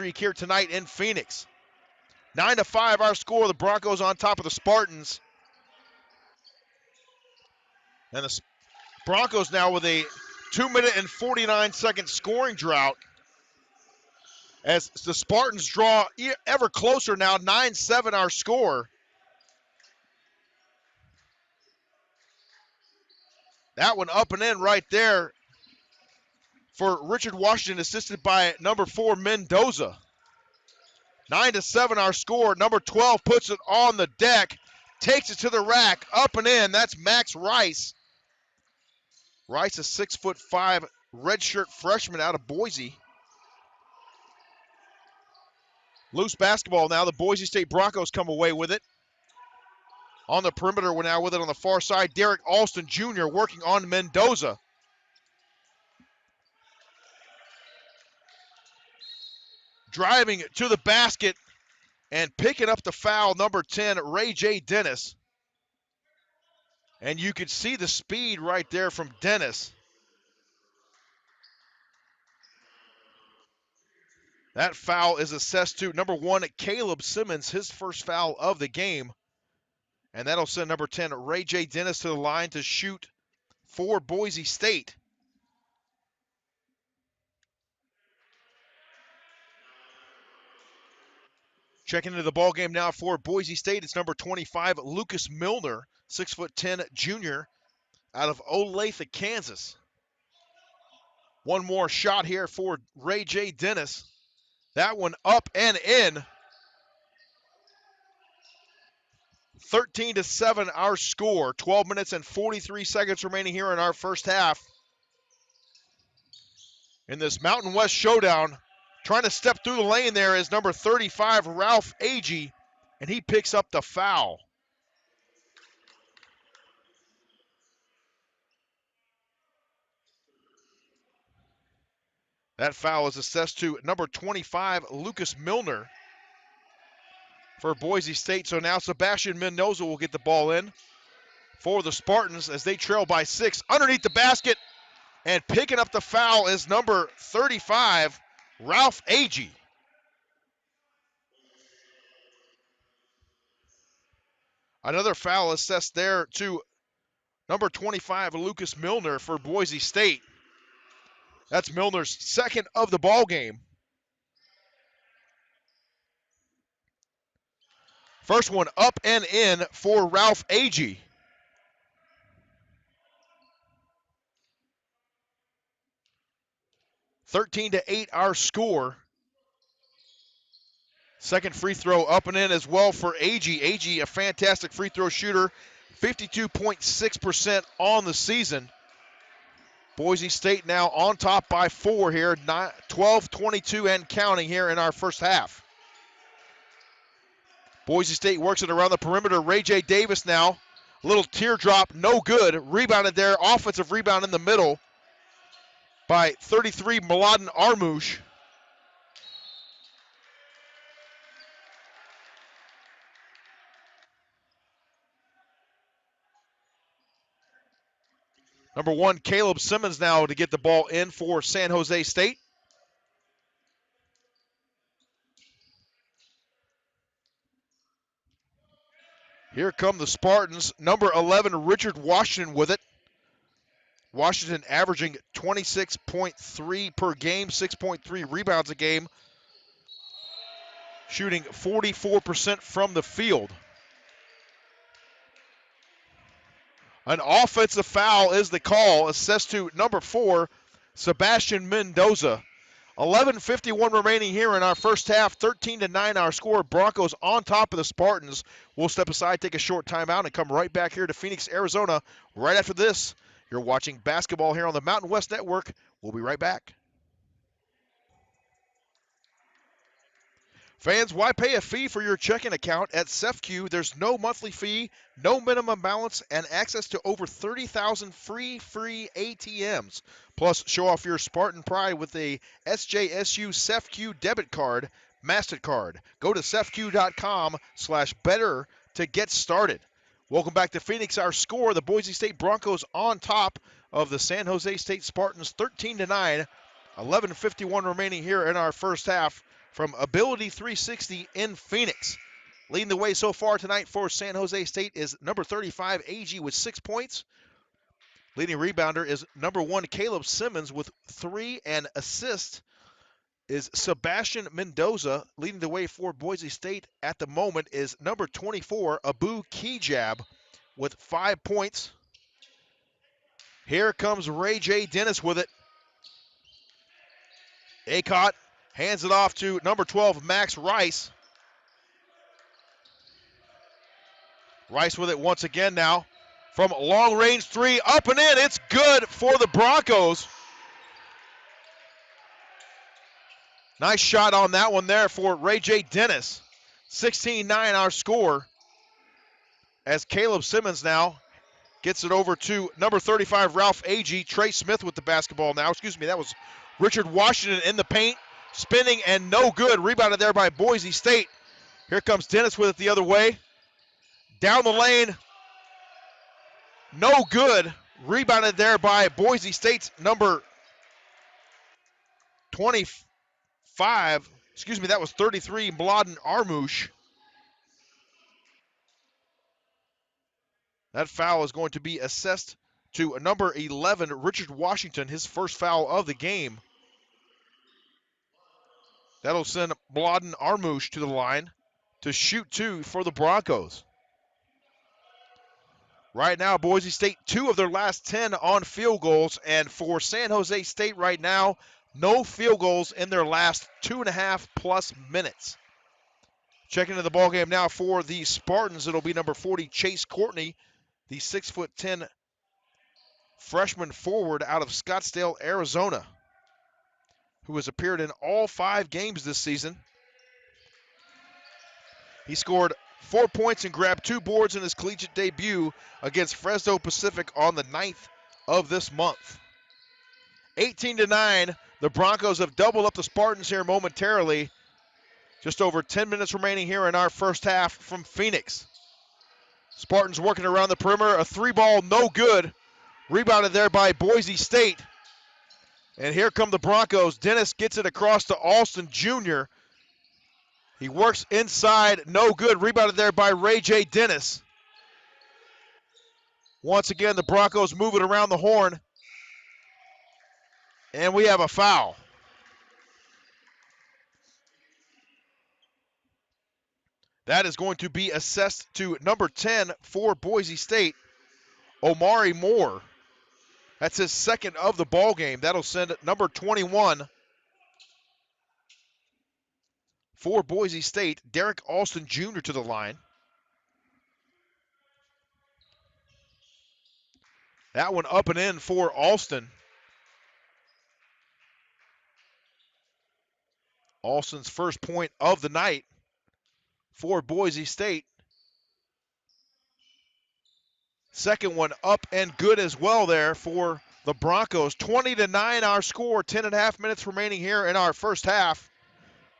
streak here tonight in Phoenix. 9-5 our score. The Broncos on top of the Spartans. And the Broncos now with a 2-minute and 49-second scoring drought as the Spartans draw ever closer now. 9-7 our score. That one up and in right there for Richard Washington, assisted by number 4 Mendoza. 9-7 our score. Number 12 puts it on the deck, takes it to the rack, up and in. That's Max Rice. Rice, a 6'5" redshirt freshman out of Boise. Loose basketball now. The Boise State Broncos come away with it. On the perimeter, we're now with it on the far side. Derrick Alston Jr. working on Mendoza. Driving to the basket and picking up the foul, number 10, Ray J. Dennis. And you can see the speed right there from Dennis. That foul is assessed to number 1, Caleb Simmons, his first foul of the game. And that'll send number 10, Ray J. Dennis, to the line to shoot for Boise State. Checking into the ball game now for Boise State, it's number 25, Lucas Milner, 6'10" junior out of Olathe, Kansas. One more shot here for Ray J. Dennis. That one up and in. 13-7 our score. 12 minutes and 43 seconds remaining here in our first half. In this Mountain West showdown, trying to step through the lane there is number 35, Ralph Agee, and he picks up the foul. That foul is assessed to number 25, Lucas Milner, for Boise State. So now Sebastian Mendoza will get the ball in for the Spartans as they trail by 6. Underneath the basket and picking up the foul is number 35, Ralph Agee. Another foul assessed there to number 25, Lucas Milner, for Boise State. That's Milner's second of the ball game. First one up and in for Ralph Agee. (13-8) our score. Second free throw up and in as well for Agee. Agee, a fantastic free throw shooter, 52.6% on the season. Boise State now on top by 4 here, 12-22 and counting here in our first half. Boise State works it around the perimeter. Ray J. Davis now, a little teardrop, no good. Rebounded there, offensive rebound in the middle by 33, Mladen Armush. Number 1, Caleb Simmons now to get the ball in for San Jose State. Here come the Spartans. Number 11, Richard Washington with it. Washington averaging 26.3 per game, 6.3 rebounds a game. Shooting 44% from the field. An offensive foul is the call, assessed to number 4, Sebastian Mendoza. 11:51 remaining here in our first half. 13-9 our score. Broncos on top of the Spartans. We'll step aside, take a short timeout, and come right back here to Phoenix, Arizona right after this. You're watching basketball here on the Mountain West Network. We'll be right back. Fans, why pay a fee for your checking account? At CEFQ, there's no monthly fee, no minimum balance, and access to over 30,000 free ATMs. Plus, show off your Spartan pride with a SJSU CEFQ debit card, MasterCard. Go to CEFQ.com/better to get started. Welcome back to Phoenix. Our score, the Boise State Broncos on top of the San Jose State Spartans, 13-9. 11:51 remaining here in our first half. from Ability 360 in Phoenix. Leading the way so far tonight for San Jose State is number 35, AG, with 6 points. Leading rebounder is number 1, Caleb Simmons, with 3, and assist is Sebastian Mendoza. Leading the way for Boise State at the moment is number 24, Abu Kijab, with 5 points. Here comes Ray J. Dennis with it. Acott hands it off to number 12, Max Rice. Rice with it once again now. From long range 3, up and in. It's good for the Broncos. Nice shot on that one there for Ray J. Dennis. 16-9 our score, as Caleb Simmons now gets it over to number 35, Ralph Agee. Trey Smith with the basketball now. Excuse me, that was Richard Washington in the paint. Spinning and no good. Rebounded there by Boise State. Here comes Dennis with it the other way. Down the lane. No good. Rebounded there by Boise State's number 25. Excuse me, that was 33, Mladen Armouche. That foul is going to be assessed to number 11, Richard Washington, his first foul of the game. That'll send Mladen Armouche to the line to shoot 2 for the Broncos. Right now, Boise State, 2 of their last 10 on field goals, and for San Jose State right now, no field goals in their last 2.5+ minutes. Checking into the ballgame now for the Spartans, it'll be number 40, Chase Courtney, the 6'10" freshman forward out of Scottsdale, Arizona, who has appeared in all 5 games this season. He scored 4 points and grabbed 2 boards in his collegiate debut against Fresno Pacific on the 9th of this month. 18-9, the Broncos have doubled up the Spartans here momentarily. Just over 10 minutes remaining here in our first half from Phoenix. Spartans working around the perimeter. A 3-ball, no good. Rebounded there by Boise State. And here come the Broncos. Dennis gets it across to Alston Jr. He works inside, no good. Rebounded there by Ray J. Dennis. Once again, the Broncos moving around the horn. And we have a foul. That is going to be assessed to number 10 for Boise State, Omari Moore. That's his second of the ball game. That'll send number 21 for Boise State, Derrick Alston Jr. to the line. That one up and in for Alston. Alston's first point of the night for Boise State. Second one up and good as well there for the Broncos. 20-9 our score, 10.5 minutes remaining here in our first half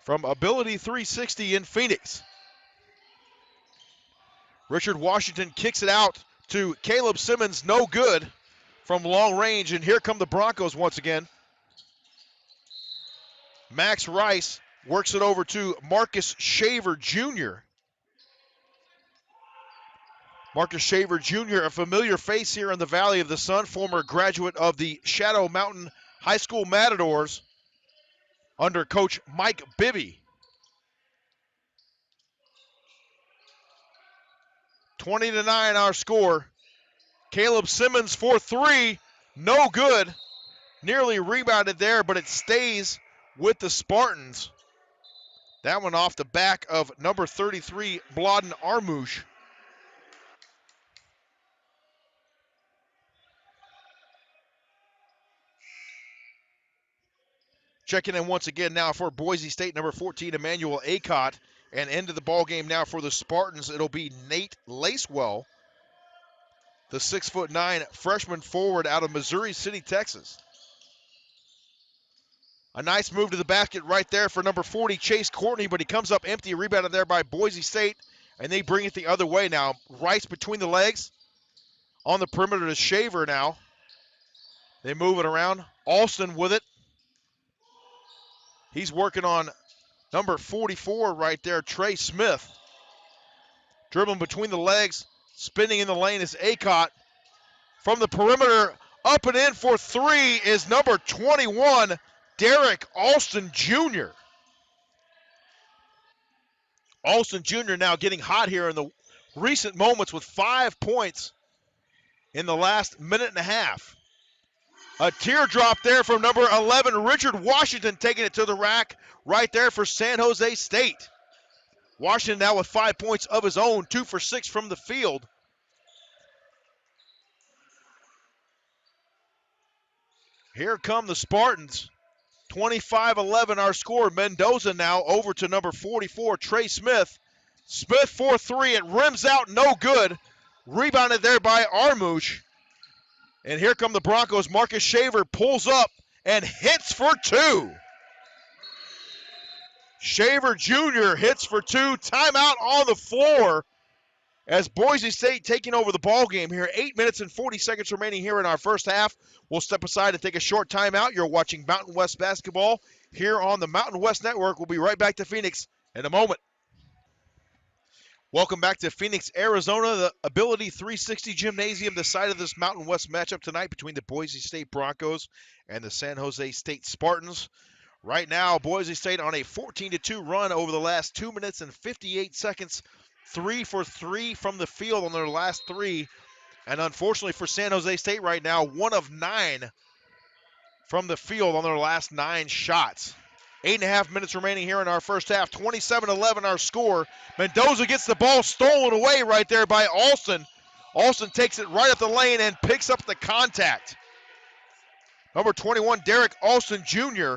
from Ability 360 in Phoenix. Richard Washington kicks it out to Caleb Simmons, no good from long range, and here come the Broncos once again. Max Rice works it over to Marcus Shaver Jr. Marcus Shaver Jr., a familiar face here in the Valley of the Sun, former graduate of the Shadow Mountain High School Matadors under Coach Mike Bibby. 20-9 our score. Caleb Simmons for 3, no good. Nearly rebounded there, but it stays with the Spartans. That one off the back of number 33, Mladen Armouche. Checking in once again now for Boise State, number 14, Emmanuel Acott. And into the ball game now for the Spartans, it'll be Nate Lacewell, the 6'9" freshman forward out of Missouri City, Texas. A nice move to the basket right there for number 40, Chase Courtney, but he comes up empty, rebounded there by Boise State, and they bring it the other way now. Rice between the legs on the perimeter to Shaver now. They move it around. Alston with it. He's working on Number 44 right there, Trey Smith. Dribbling between the legs, spinning in the lane is Acott. From the perimeter, up and in for three is number 21, Derrick Alston Jr. Alston Jr. now getting hot here in the recent moments with 5 points in the last minute and a half. A teardrop there from number 11, Richard Washington, taking it to the rack right there for San Jose State. Washington now with 5 points of his own, 2 for 6 from the field. Here come the Spartans. 25-11 our score. Mendoza now over to number 44, Trey Smith. Smith for three. It rims out, no good. Rebounded there by Armouche. And here come the Broncos. Marcus Shaver pulls up and hits for two. Shaver Jr. hits for two. Timeout on the floor as Boise State taking over the ball game here. 8 minutes and 40 seconds remaining here in our first half. We'll step aside and take a short timeout. You're watching Mountain West basketball here on the Mountain West Network. We'll be right back to Phoenix in a moment. Welcome back to Phoenix, Arizona. The Ability 360 Gymnasium, the site of this Mountain West matchup tonight between the Boise State Broncos and the San Jose State Spartans. Right now, Boise State on a 14-2 run over the last 2 minutes and 58 seconds. 3 for 3 from the field on their last three. And unfortunately for San Jose State right now, 1 of 9 from the field on their last 9 shots. 8.5 minutes remaining here in our first half. 27-11 our score. Mendoza gets the ball stolen away right there by Alston. Alston takes it right up the lane and picks up the contact. Number 21, Derrick Alston Jr.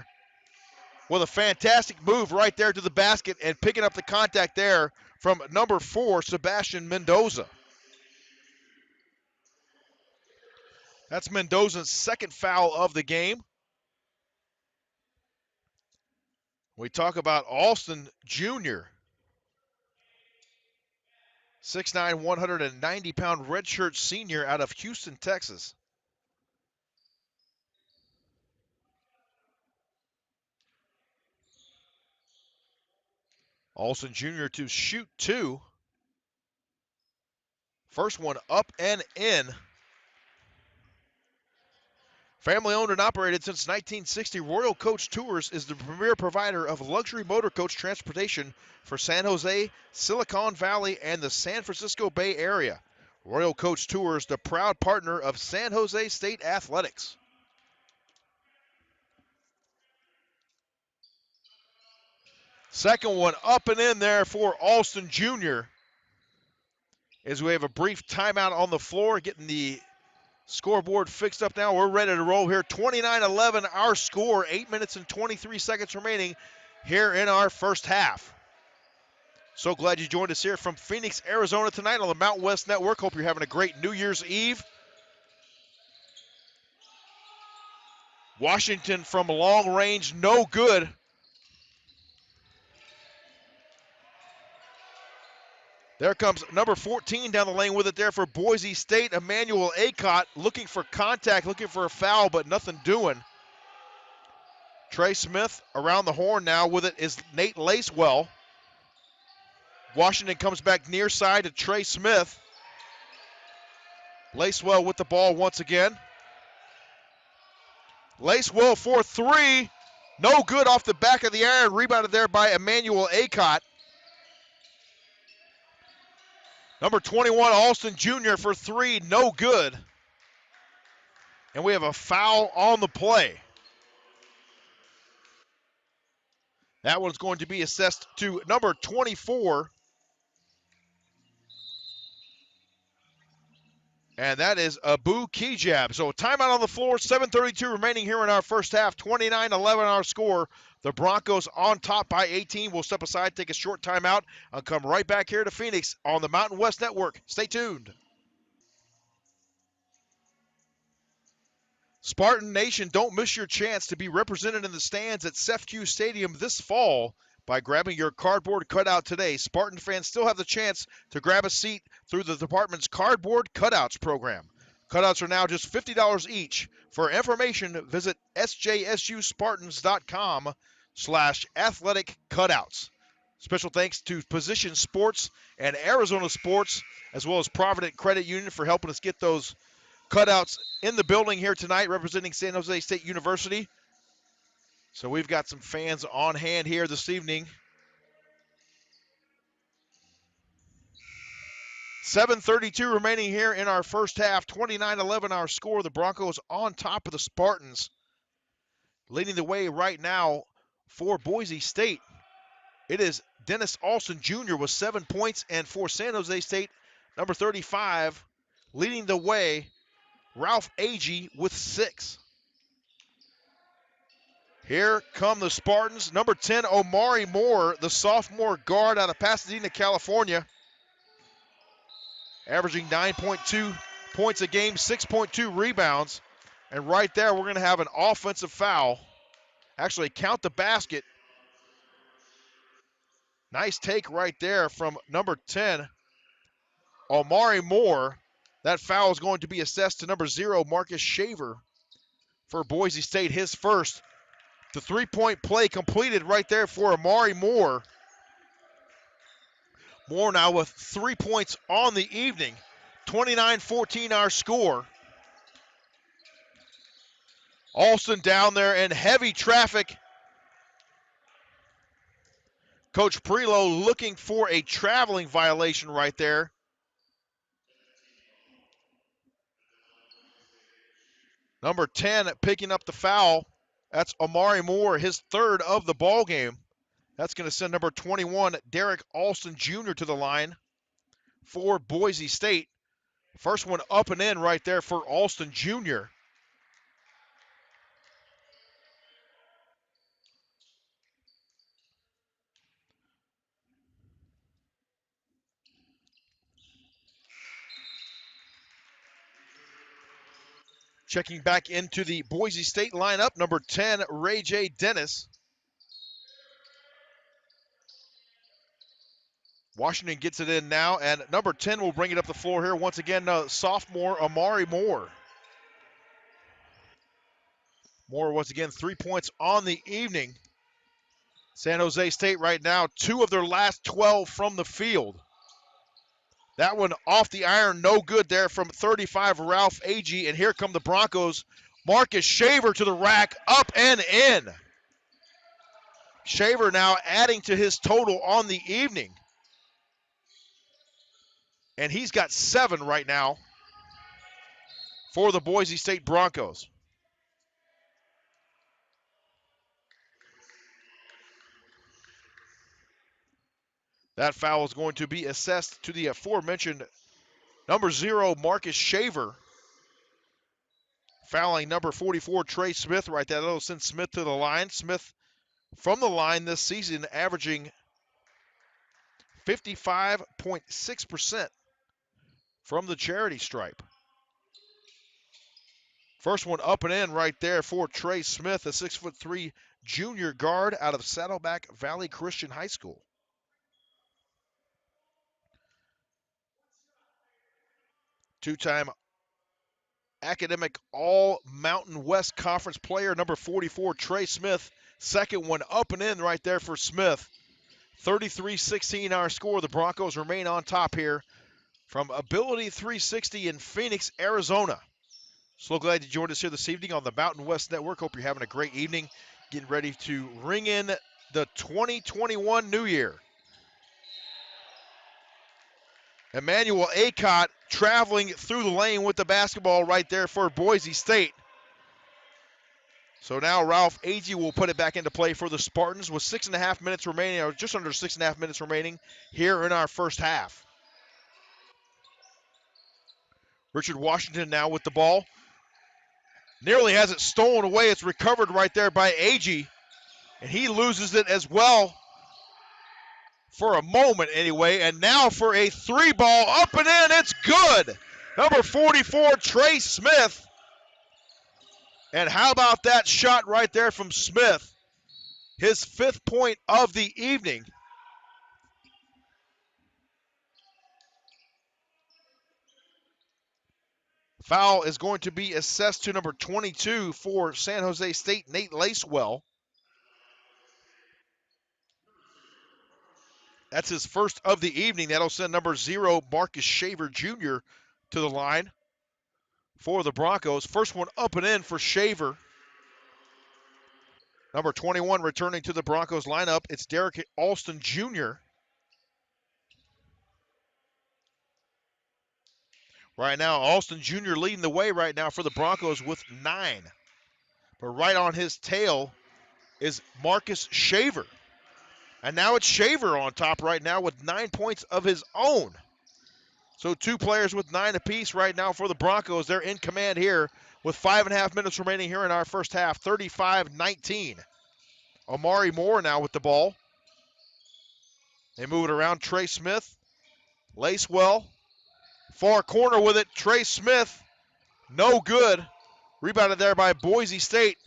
with a fantastic move right there to the basket and picking up the contact there from number 4, Sebastian Mendoza. That's Mendoza's second foul of the game. We talk about Alston Jr., 6'9", 190-pound redshirt senior out of Houston, Texas. Alston Jr. to shoot two. First one up and in. Family owned and operated since 1960, Royal Coach Tours is the premier provider of luxury motor coach transportation for San Jose, Silicon Valley, and the San Francisco Bay Area. Royal Coach Tours, the proud partner of San Jose State Athletics. Second one up and in there for Alston Jr. As we have a brief timeout on the floor, getting the scoreboard fixed up now. We're ready to roll here. 29-11 our score. 8 minutes and 23 seconds remaining here in our first half. So glad you joined us here from Phoenix, Arizona tonight on the Mountain West Network. Hope you're having a great New Year's Eve. Washington from long range, no good. There comes number 14 down the lane with it there for Boise State, Emmanuel Acott, looking for contact, looking for a foul, but nothing doing. Trey Smith around the horn now with it is Nate Lacewell. Washington comes back near side to Trey Smith. Lacewell with the ball once again. Lacewell for three. No good off the back of the iron. Rebounded there by Emmanuel Acott. Number 21, Alston Jr. for three. No good. And we have a foul on the play. That one's going to be assessed to number 24. And that is Abu Kijab. So timeout on the floor, 7:32 remaining here in our first half, 29-11 our score. The Broncos on top by 18. We'll step aside, take a short timeout, and come right back here to Phoenix on the Mountain West Network. Stay tuned. Spartan Nation, don't miss your chance to be represented in the stands at CEFCU Stadium this fall by grabbing your cardboard cutout today. Spartan fans still have the chance to grab a seat through the department's Cardboard Cutouts program. Cutouts are now just $50 each. For information, visit sjsuspartans.com. athletic cutouts. Special thanks to Position Sports and Arizona Sports, as well as Provident Credit Union for helping us get those cutouts in the building here tonight, representing San Jose State University. So we've got some fans on hand here this evening. 7:32 remaining here in our first half. 29-11 our score. The Broncos on top of the Spartans. Leading the way right now for Boise State, it is Derrick Alston Jr. with 7 points, and for San Jose State, number 35, leading the way, Ralph Agee with 6. Here come the Spartans. Number 10, Omari Moore, the sophomore guard out of Pasadena, California, averaging 9.2 points a game, 6.2 rebounds. And right there, we're going to have an offensive foul. Actually, count the basket. Nice take right there from number 10, Omari Moore. That foul is going to be assessed to number 0, Marcus Shaver, for Boise State, his first. The three-point play completed right there for Omari Moore. Moore now with 3 points on the evening. 29-14 our score. Alston down there in heavy traffic. Coach Prelo looking for a traveling violation right there. Number 10 picking up the foul. That's Omari Moore, his third of the ball game. That's going to send number 21, Derrick Alston Jr. to the line for Boise State. First one up and in right there for Alston Jr. Checking back into the Boise State lineup, number 10, Ray J. Dennis. Washington gets it in now, and number 10 will bring it up the floor here. Once again, sophomore Omari Moore. Moore, once again, 3 points on the evening. San Jose State right now, 2 of their last 12 from the field. That one off the iron, no good there from 35, Ralph Agee. And here come the Broncos. Marcus Shaver to the rack, up and in. Shaver now adding to his total on the evening. And he's got 7 right now for the Boise State Broncos. That foul is going to be assessed to the aforementioned number 0, Marcus Shaver. Fouling number 44, Trey Smith right there. That'll send Smith to the line. Smith from the line this season averaging 55.6% from the charity stripe. First one up and in right there for Trey Smith, a 6'3" junior guard out of Saddleback Valley Christian High School. Two-time academic All-Mountain West Conference player, number 44, Trey Smith. Second one up and in right there for Smith. 33-16 our score. The Broncos remain on top here from Ability 360 in Phoenix, Arizona. So glad you joined us here this evening on the Mountain West Network. Hope you're having a great evening, getting ready to ring in the 2021 New Year. Emmanuel Acott traveling through the lane with the basketball right there for Boise State. So now Ralph Agee will put it back into play for the Spartans with 6.5 minutes remaining, or just under 6.5 minutes remaining here in our first half. Richard Washington now with the ball. Nearly has it stolen away. It's recovered right there by Agee, and he loses it as well for a moment anyway. And now for a 3-ball up and in. It's good. Number 44, Trey Smith. And how about that shot right there from Smith? His 5th point of the evening. Foul is going to be assessed to number 22 for San Jose State, Nate Lacewell. That's his first of the evening. That'll send number 0, Marcus Shaver Jr., to the line for the Broncos. First one up and in for Shaver. Number 21 returning to the Broncos lineup. It's Derrick Alston Jr. Right now, Alston Jr. leading the way right now for the Broncos with 9. But right on his tail is Marcus Shaver. And now it's Shaver on top right now with 9 points of his own. So 2 players with 9 apiece right now for the Broncos. They're in command here with 5.5 minutes remaining here in our first half. 35-19. Amari Moore now with the ball. They move it around. Trey Smith. Lacewell. Far corner with it. Trey Smith. No good. Rebounded there by Boise State.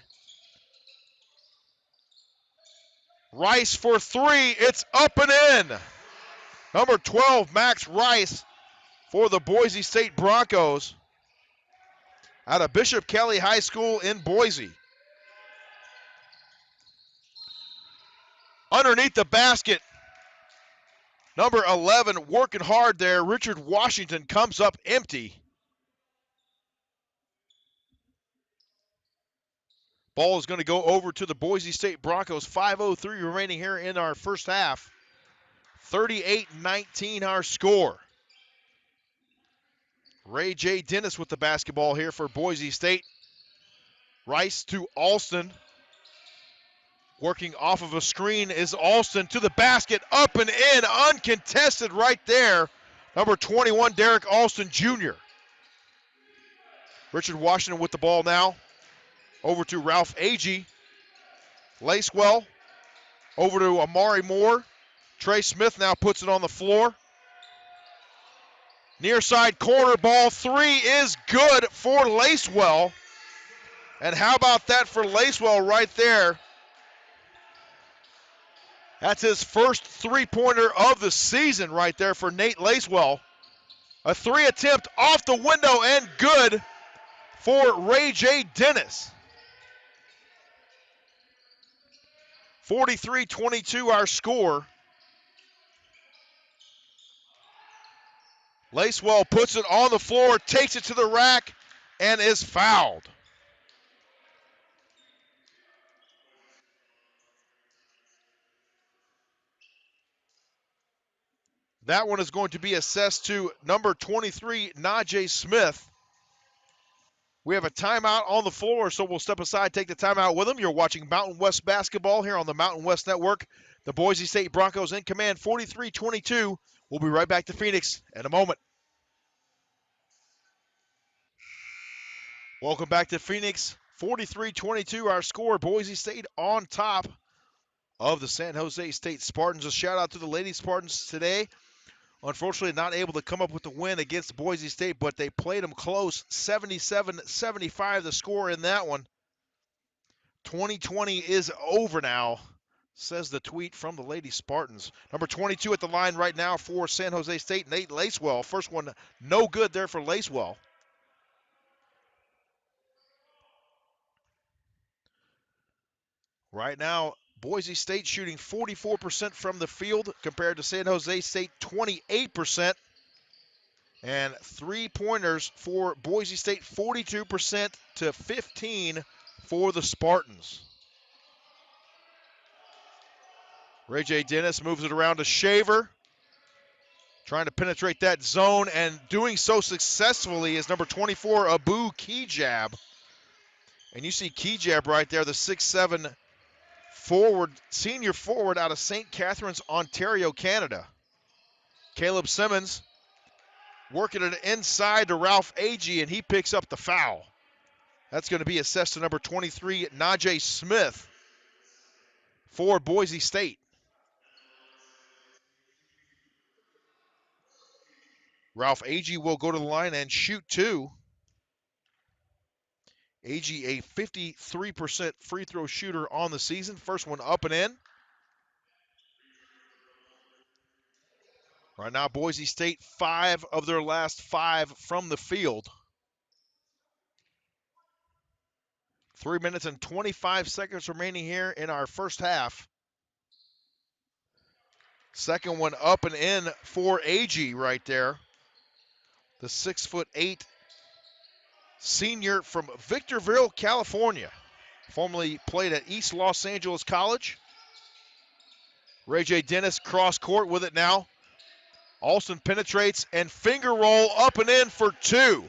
Rice for 3. It's up and in. Number 12, Max Rice for the Boise State Broncos out of Bishop Kelly High School in Boise. Underneath the basket, number 11 working hard there. Richard Washington comes up empty. Ball is going to go over to the Boise State Broncos. 5:03 remaining here in our first half. 38-19 our score. Ray J. Dennis with the basketball here for Boise State. Rice to Alston. Working off of a screen is Alston to the basket, up and in, uncontested right there. Number 21, Derrick Alston Jr. Richard Washington with the ball now. Over to Ralph Agee. Lacewell. Over to Amari Moore. Trey Smith now puts it on the floor. Near side corner ball 3 is good for Lacewell. And how about that for Lacewell right there? That's his first three-pointer of the season right there for Nate Lacewell. A 3 attempt off the window and good for Ray J. Dennis. 43-22 our score. Lacewell puts it on the floor, takes it to the rack, and is fouled. That one is going to be assessed to number 23, Najee Smith. We have a timeout on the floor, so we'll step aside, take the timeout with them. You're watching Mountain West basketball here on the Mountain West Network. The Boise State Broncos in command, 43-22. We'll be right back to Phoenix in a moment. Welcome back to Phoenix. 43-22 our score. Boise State on top of the San Jose State Spartans. A shout out to the Lady Spartans today. Unfortunately, not able to come up with the win against Boise State, but they played them close. 77-75 the score in that one. 2020 is over now, says the tweet from the Lady Spartans. Number 22 at the line right now for San Jose State, Nate Lacewell. First one, no good there for Lacewell. Right now, Boise State shooting 44% from the field compared to San Jose State 28%. And 3-pointers for Boise State, 42% to 15 for the Spartans. Ray J. Dennis moves it around to Shaver. Trying to penetrate that zone, and doing so successfully is number 24, Abu Kijab. And you see Kijab right there, the 6'7" forward, senior forward out of St. Catharines, Ontario, Canada. Caleb Simmons working it inside to Ralph Agee, and he picks up the foul. That's going to be assessed to number 23, Najee Smith for Boise State. Ralph Agee will go to the line and shoot 2. Agee, a 53% free throw shooter on the season. First one up and in. Right now, Boise State, 5 of their last 5 from the field. 3 minutes and 25 seconds remaining here in our first half. Second one up and in for AG right there. The 6'8" senior from Victorville, California. Formerly played at East Los Angeles College. Ray J. Dennis cross court with it now. Alston penetrates and finger roll up and in for two.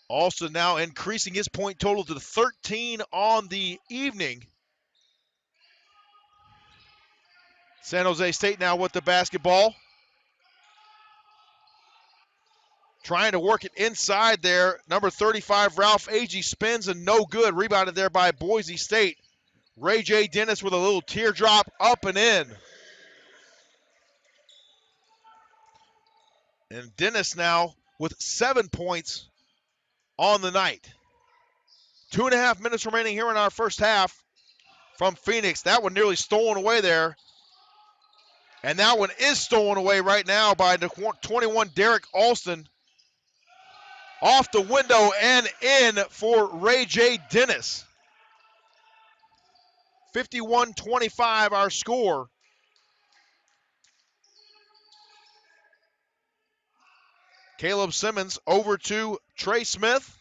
Alston now increasing his point total to 13 on the evening. San Jose State now with the basketball. Trying to work it inside there. Number 35, Ralph Agee, spins and no good. Rebounded there by Boise State. Ray J. Dennis with a little teardrop up and in. And Dennis now with 7 points on the night. 2.5 minutes remaining here in our first half from Phoenix. That one nearly stolen away there. And that one is stolen away right now by the 21, Derrick Alston. Off the window and in for Ray J. Dennis. 51-25 our score. Caleb Simmons over to Trey Smith.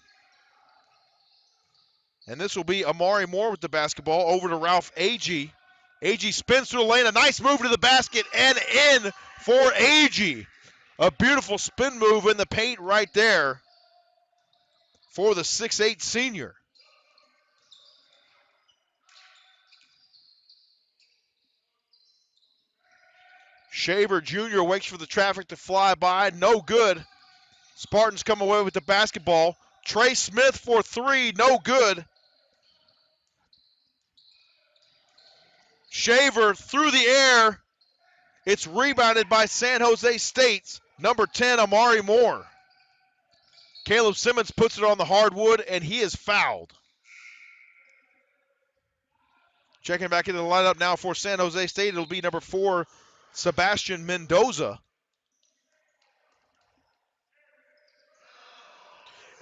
And this will be Amari Moore with the basketball over to Ralph Agee. Agee spins through the lane. A nice move to the basket and in for Agee. A beautiful spin move in the paint right there for the 6'8 senior. Shaver Jr. waits for the traffic to fly by. No good. Spartans come away with the basketball. Trey Smith for three. No good. Shaver through the air. It's rebounded by San Jose State's number 10, Amari Moore. Caleb Simmons puts it on the hardwood, and he is fouled. Checking back into the lineup now for San Jose State, it'll be number 4, Sebastian Mendoza.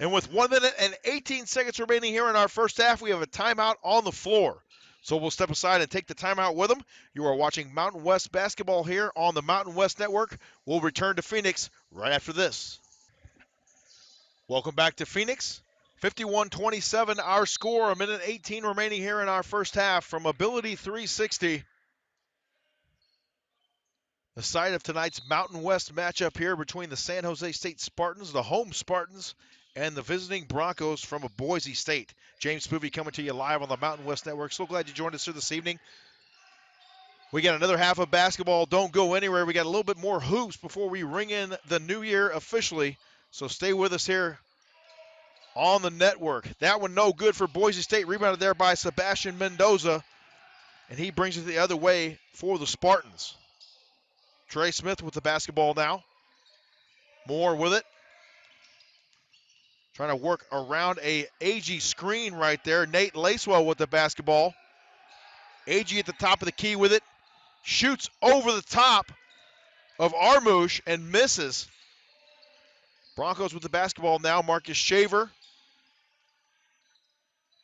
And with 1 minute and 18 seconds remaining here in our first half, we have a timeout on the floor. So we'll step aside and take the timeout with them. You are watching Mountain West basketball here on the Mountain West Network. We'll return to Phoenix right after this. Welcome back to Phoenix. 51-27 our score. 1:18 remaining here in our first half from Ability 360. The site of tonight's Mountain West matchup here between the San Jose State Spartans, the home Spartans, and the visiting Broncos from Boise State. James Spoovy coming to you live on the Mountain West Network. So glad you joined us here this evening. We got another half of basketball. Don't go anywhere. We got a little bit more hoops before we ring in the new year officially. So stay with us here on the network. That one no good for Boise State. Rebounded there by Sebastian Mendoza. And he brings it the other way for the Spartans. Trey Smith with the basketball now. Moore with it. Trying to work around a Agee screen right there. Nate Lacewell with the basketball. Agee at the top of the key with it. Shoots over the top of Armouche and misses. Broncos with the basketball now. Marcus Shaver.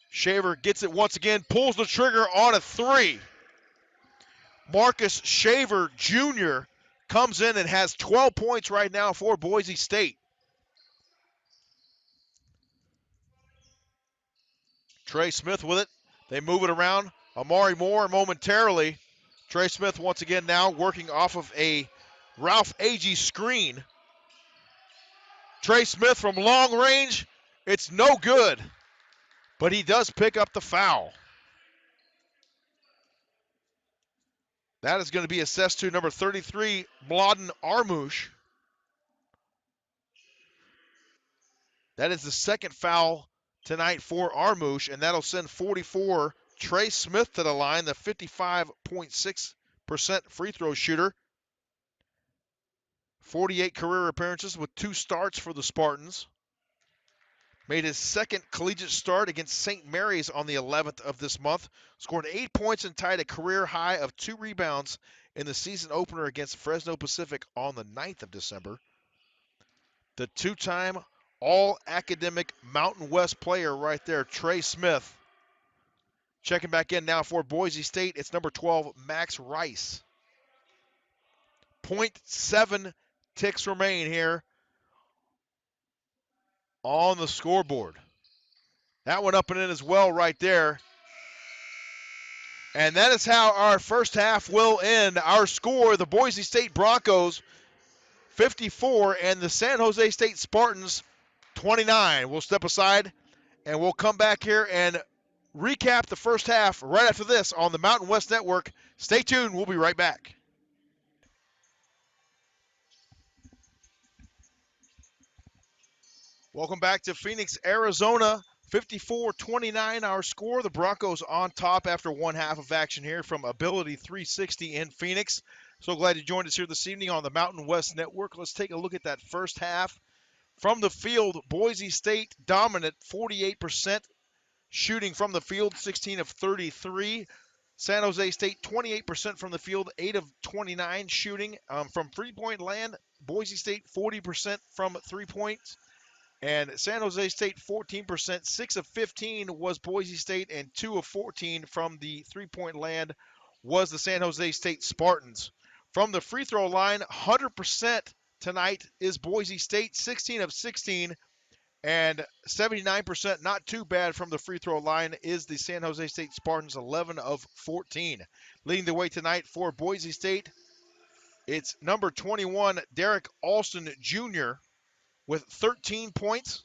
Shaver gets it once again. Pulls the trigger on a three. Marcus Shaver Jr. comes in and has 12 points right now for Boise State. Trey Smith with it. They move it around. Amari Moore momentarily. Trey Smith once again now working off of a Ralph Agee screen. Trey Smith from long range. It's no good. But he does pick up the foul. That is going to be assessed to number 33, Mladen Armouche. That is the second foul tonight for Armouche, and that'll send 44 Trey Smith to the line, the 55.6% free throw shooter. 48 career appearances with 2 starts for the Spartans. Made his second collegiate start against St. Mary's on the 11th of this month. Scored 8 points and tied a career high of 2 rebounds in the season opener against Fresno Pacific on the 9th of December. The 2-time All-Academic Mountain West player right there, Trey Smith, Checking back in now for Boise State, it's number 12, Max Rice. 0.7 ticks remain here on the scoreboard. That one up and in as well right there. And that is how our first half will end. Our score, the Boise State Broncos 54 and the San Jose State Spartans 29. We'll step aside and we'll come back here and recap the first half right after this on the Mountain West Network. Stay tuned. We'll be right back. Welcome back to Phoenix, Arizona. 54-29 our score. The Broncos on top after one half of action here from Ability 360 in Phoenix. So glad you joined us here this evening on the Mountain West Network. Let's take a look at that first half. From the field, Boise State dominant, 48% shooting from the field, 16 of 33. San Jose State, 28% from the field, 8 of 29 shooting. From three-point land, Boise State, 40% from 3 points. And San Jose State, 14%. 6 of 15 was Boise State, and 2 of 14 from the three-point land was the San Jose State Spartans. From the free throw line, 100% tonight is Boise State, 16 of 16. And 79%, not too bad from the free throw line, is the San Jose State Spartans, 11 of 14. Leading the way tonight for Boise State, it's number 21, Derrick Alston Jr. with 13 points.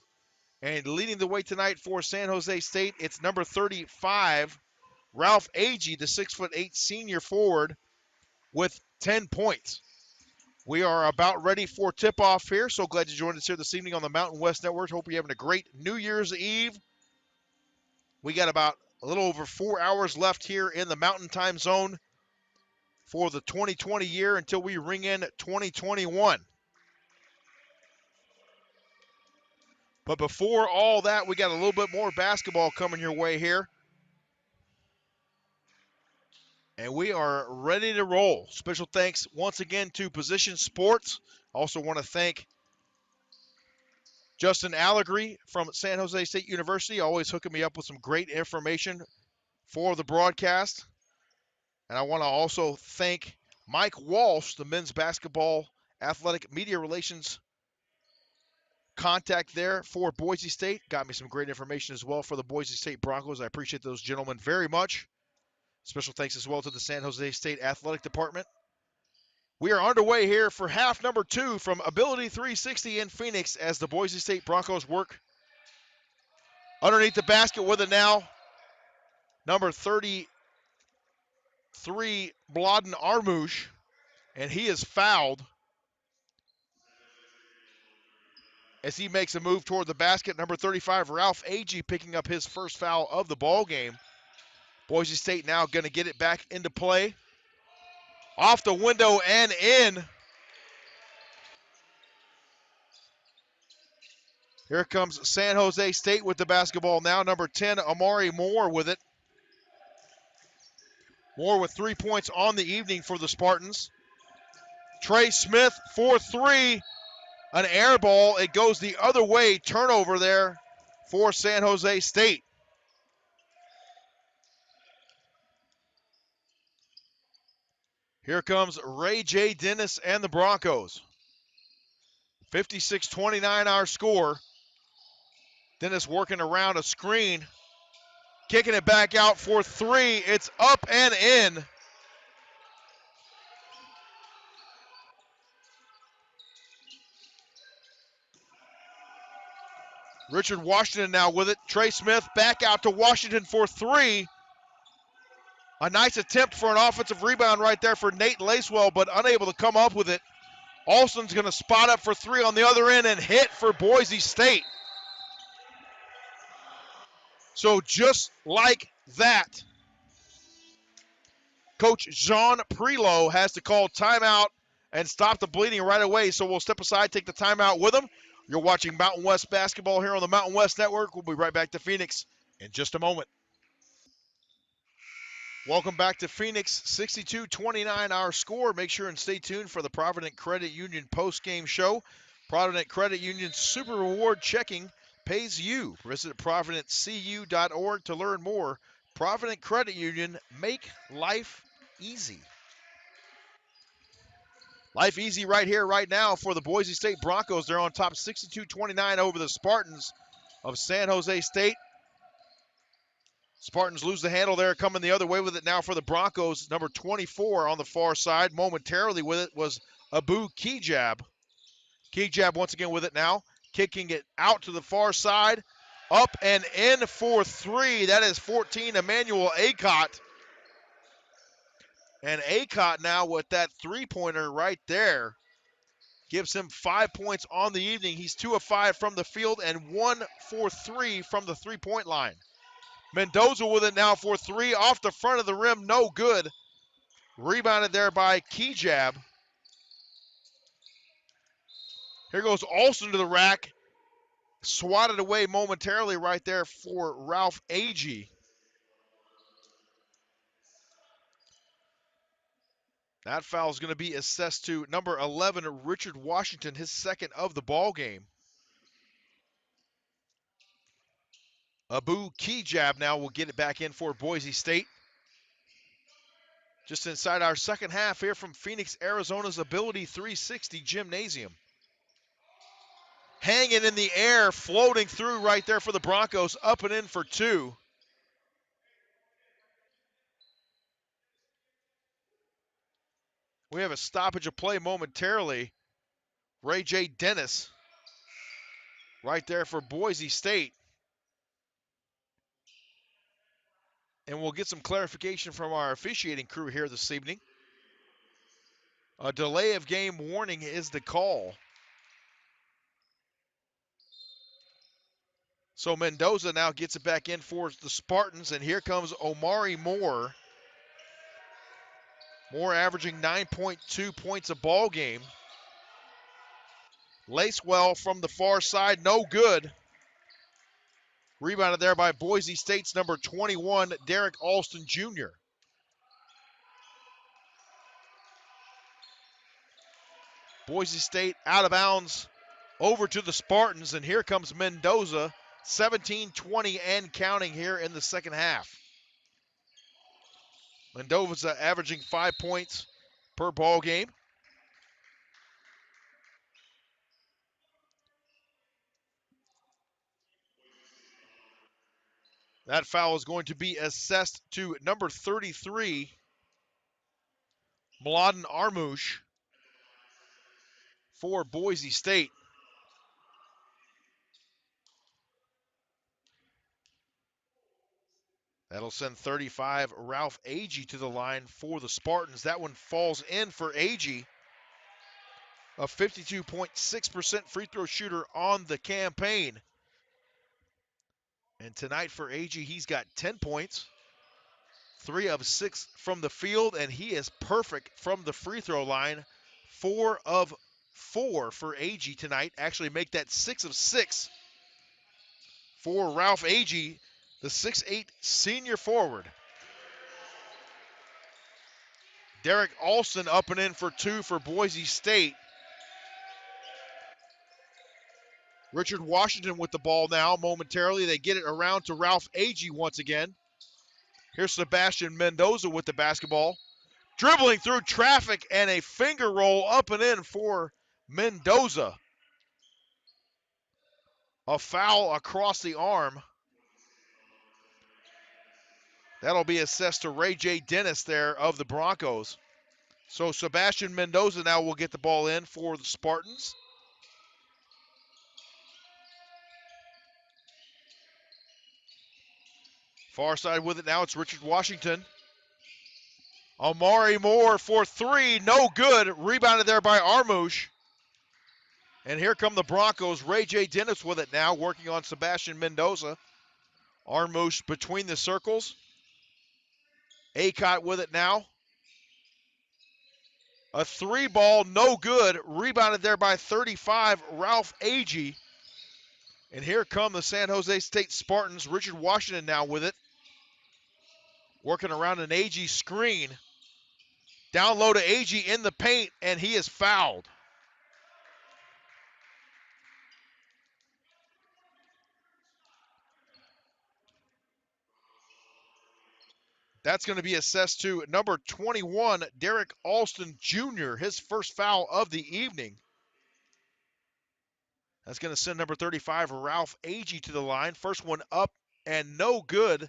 And leading the way tonight for San Jose State, it's number 35, Ralph Agee, the 6'8" senior forward, with 10 points. We are about ready for tip-off here. So glad you joined us here this evening on the Mountain West Network. Hope you're having a great New Year's Eve. We got about a little over 4 hours left here in the Mountain Time Zone for the 2020 year until we ring in 2021. But before all that, we got a little bit more basketball coming your way here. And we are ready to roll. Special thanks once again to Position Sports. Also want to thank Justin Allegre from San Jose State University, always hooking me up with some great information for the broadcast. And I want to also thank Mike Walsh, the men's basketball athletic media relations contact there for Boise State. Got me some great information as well for the Boise State Broncos. I appreciate those gentlemen very much. Special thanks as well to the San Jose State Athletic Department. We are underway here for half number 2 from Ability 360 in Phoenix as the Boise State Broncos work underneath the basket with it now. Number 33, Bladen Armouche, and he is fouled as he makes a move toward the basket. Number 35, Ralph Agee, picking up his first foul of the ball game. Boise State now going to get it back into play. Off the window and in. Here comes San Jose State with the basketball now. Number 10, Amari Moore with it. Moore with 3 points on the evening for the Spartans. Trey Smith for 3. An air ball. It goes the other way. Turnover there for San Jose State. Here comes Ray J. Dennis and the Broncos. 56-29 our score. Dennis working around a screen. Kicking it back out for 3. It's up and in. Richard Washington now with it. Trey Smith back out to Washington for 3. A nice attempt for an offensive rebound right there for Nate Lacewell, but unable to come up with it. Alston's going to spot up for 3 on the other end and hit for Boise State. So just like that, Coach Jean Prelo has to call timeout and stop the bleeding right away. So we'll step aside, take the timeout with him. You're watching Mountain West basketball here on the Mountain West Network. We'll be right back to Phoenix in just a moment. Welcome back to Phoenix, 62-29 our score. Make sure and stay tuned for the Provident Credit Union post-game show. Provident Credit Union Super Reward Checking pays you. Visit providentcu.org to learn more. Provident Credit Union, make life easy. Life easy right here, right now for the Boise State Broncos. They're on top 62-29 over the Spartans of San Jose State. Spartans lose the handle there, coming the other way with it now for the Broncos. Number 24 on the far side. Momentarily with it was Abu Kijab. Kijab once again with it now. Kicking it out to the far side. Up and in for three. That is 14, Emmanuel Acott. And Acott now with that three-pointer right there gives him 5 points on the evening. He's 2 of 5 from the field and 1 for 3 from the three-point line. Mendoza with it now for three off the front of the rim, no good. Rebounded there by Kijab. Here goes Alston to the rack. Swatted away momentarily right there for Ralph Agee. That foul is going to be assessed to number 11, Richard Washington, his second of the ball game. Abu Kijab now will get it back in for Boise State. Just inside our second half here from Phoenix, Arizona's Ability 360 Gymnasium. Hanging in the air, floating through right there for the Broncos, up and in for two. We have a stoppage of play momentarily. Ray J. Dennis right there for Boise State. And we'll get some clarification from our officiating crew here this evening. A delay of game warning is the call. So Mendoza now gets it back in for the Spartans, and here comes Omari Moore. Moore averaging 9.2 points a ball game. Lacewell from the far side, no good. Rebounded there by Boise State's number 21, Derrick Alston Jr. Boise State out of bounds over to the Spartans, and here comes Mendoza, 17-20 and counting here in the second half. Mendoza averaging 5 points per ball game. That foul is going to be assessed to number 33, Mladen Armouche for Boise State. That'll send 35, Ralph Agee, to the line for the Spartans. That one falls in for Agee, a 52.6% free throw shooter on the campaign. And tonight for Agee, he's got 10 points, 3 of 6 from the field, and he is perfect from the free throw line. 4 of 4 for Agee tonight. Actually make that 6 of 6 for Ralph Agee, the 6'8 senior forward. Derrick Alston up and in for 2 for Boise State. Richard Washington with the ball now momentarily. They get it around to Ralph Agee once again. Here's Sebastian Mendoza with the basketball. Dribbling through traffic and a finger roll up and in for Mendoza. A foul across the arm. That'll be assessed to Ray J. Dennis there of the Broncos. So Sebastian Mendoza now will get the ball in for the Spartans. Far side with it now, it's Richard Washington. Omari Moore for 3, no good. Rebounded there by Armouche. And here come the Broncos. Ray J. Dennis with it now, working on Sebastian Mendoza. Armouche between the circles. Acott with it now. A 3-ball, no good. Rebounded there by 35, Ralph Agee. And here come the San Jose State Spartans. Richard Washington now with it. Working around an Agee screen. Down low to Agee in the paint, and he is fouled. That's going to be assessed to number 21, Derrick Alston Jr., his first foul of the evening. That's going to send number 35, Ralph Agee, to the line. First one up and no good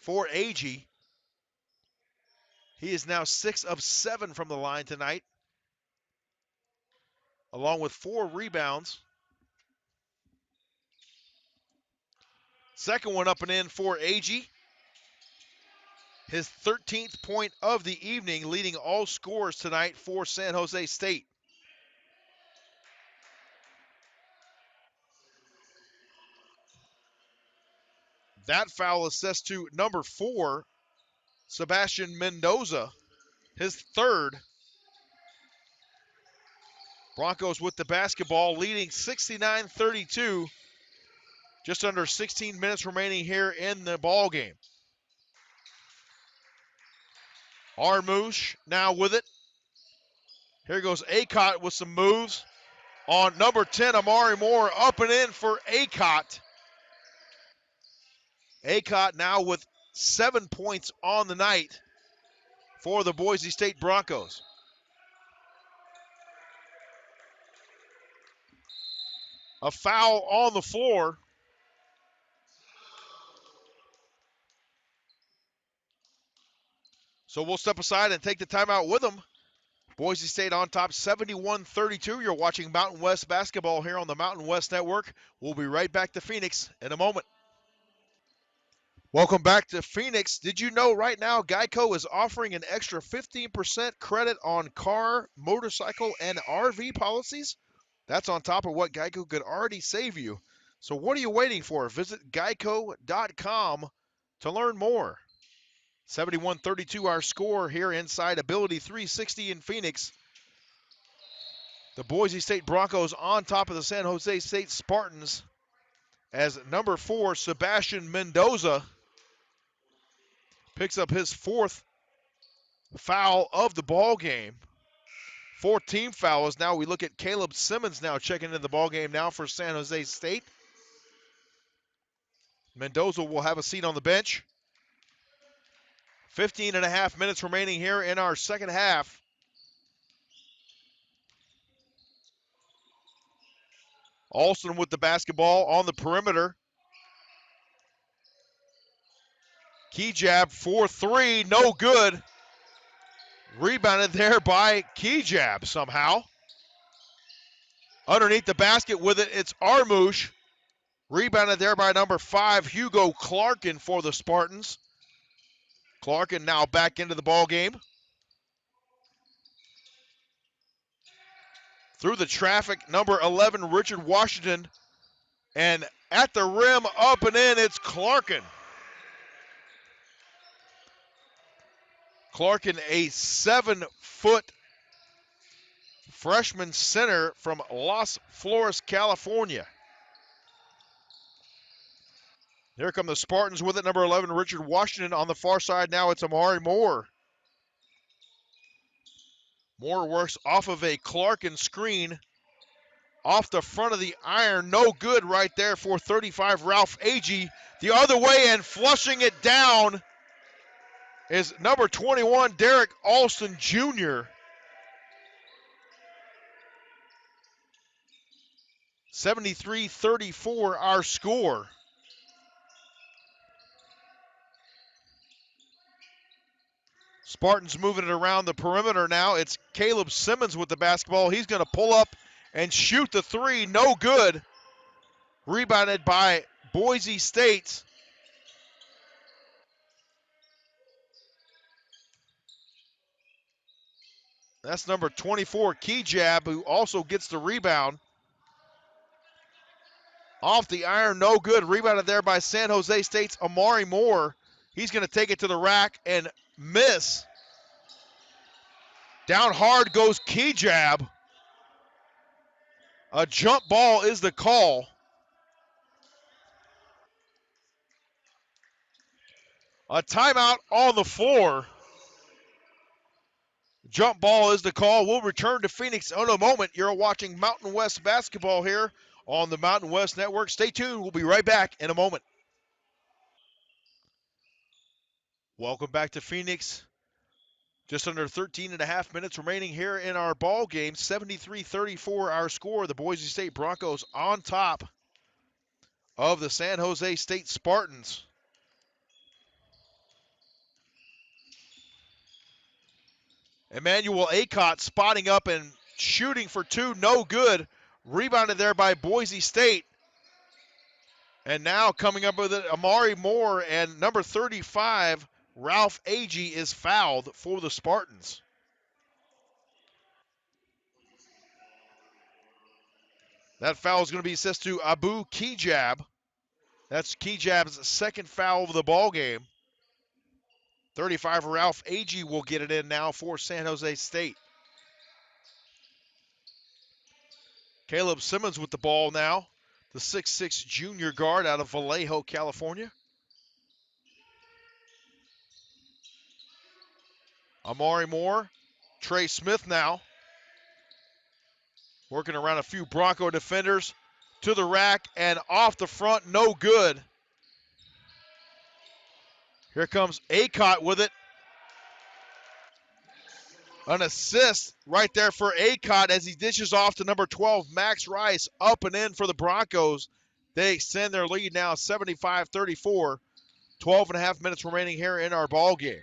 for Agee. He is now 6 of 7 from the line tonight, along with 4 rebounds. Second one up and in for Agee. His 13th point of the evening, leading all scorers tonight for San Jose State. That foul assessed to number 4, Sebastian Mendoza, his third. Broncos with the basketball, leading 69-32. Just under 16 minutes remaining here in the ball game. Armouche now with it. Here goes Acott with some moves. On number 10, Amari Moore up and in for Acott. Acott now with 7 points on the night for the Boise State Broncos. A foul on the floor. So we'll step aside and take the timeout with them. Boise State on top 71-32. You're watching Mountain West basketball here on the Mountain West Network. We'll be right back to Phoenix in a moment. Welcome back to Phoenix. Did you know right now Geico is offering an extra 15% credit on car, motorcycle, and RV policies? That's on top of what Geico could already save you. So what are you waiting for? Visit geico.com to learn more. 71-32 our score here inside Ability 360 in Phoenix. The Boise State Broncos on top of the San Jose State Spartans as number 4, Sebastian Mendoza, picks up his 4th foul of the ball game. 4 team fouls. Now we look at Caleb Simmons now checking into the ball game now for San Jose State. Mendoza will have a seat on the bench. 15 and a half minutes remaining here in our second half. Alston with the basketball on the perimeter. Key jab for 3, no good. Rebounded there by Key jab somehow. Underneath the basket with it, it's Armouche. Rebounded there by number 5, Hugo Clarkin for the Spartans. Clarkin now back into the ball game. Through the traffic, number 11, Richard Washington. And at the rim, up and in, it's Clarkin. Clarkin, a 7-foot freshman center from Los Flores, California. Here come the Spartans with it. Number 11, Richard Washington on the far side. Now it's Amari Moore. Moore works off of a Clarkin screen. Off the front of the iron. No good right there for 35, Ralph Agee. The other way and flushing it down is number 21, Derrick Alston Jr. 73-34 our score. Spartans moving it around the perimeter now. It's Caleb Simmons with the basketball. He's going to pull up and shoot the 3. No good. Rebounded by Boise State. That's number 24, Key Jab, who also gets the rebound. Off the iron, no good. Rebounded there by San Jose State's Amari Moore. He's going to take it to the rack and miss. Down hard goes Key Jab. A jump ball is the call. A timeout on the floor. Jump ball is the call. We'll return to Phoenix in a moment. You're watching Mountain West basketball here on the Mountain West Network. Stay tuned. We'll be right back in a moment. Welcome back to Phoenix. Just under 13 and a half minutes remaining here in our ball game. 73-34 our score. The Boise State Broncos on top of the San Jose State Spartans. Emmanuel Acott spotting up and shooting for two, no good. Rebounded there by Boise State. And now coming up with it, Amari Moore and number 35, Ralph Agee, is fouled for the Spartans. That foul is going to be assessed to Abu Kijab. That's Kijab's second foul of the ball game. 35, Ralph Agee will get it in now for San Jose State. Caleb Simmons with the ball now, the 6'6 junior guard out of Vallejo, California. Amari Moore, Trey Smith now, working around a few Bronco defenders to the rack and off the front, no good. Here comes Acott with it. An assist right there for Acott as he dishes off to number 12, Max Rice, up and in for the Broncos. They extend their lead now 75-34. 12 and a half minutes remaining here in our ball game.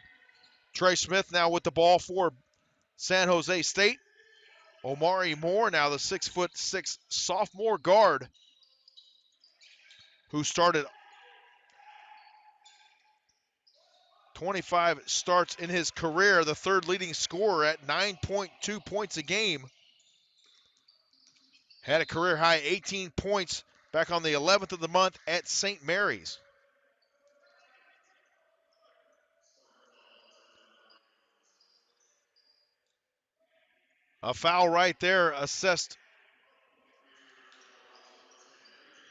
Trey Smith now with the ball for San Jose State. Omari Moore now the 6'6" sophomore guard who started 25 starts in his career, the third leading scorer at 9.2 points a game. Had a career high 18 points back on the 11th of the month at St. Mary's. A foul right there assessed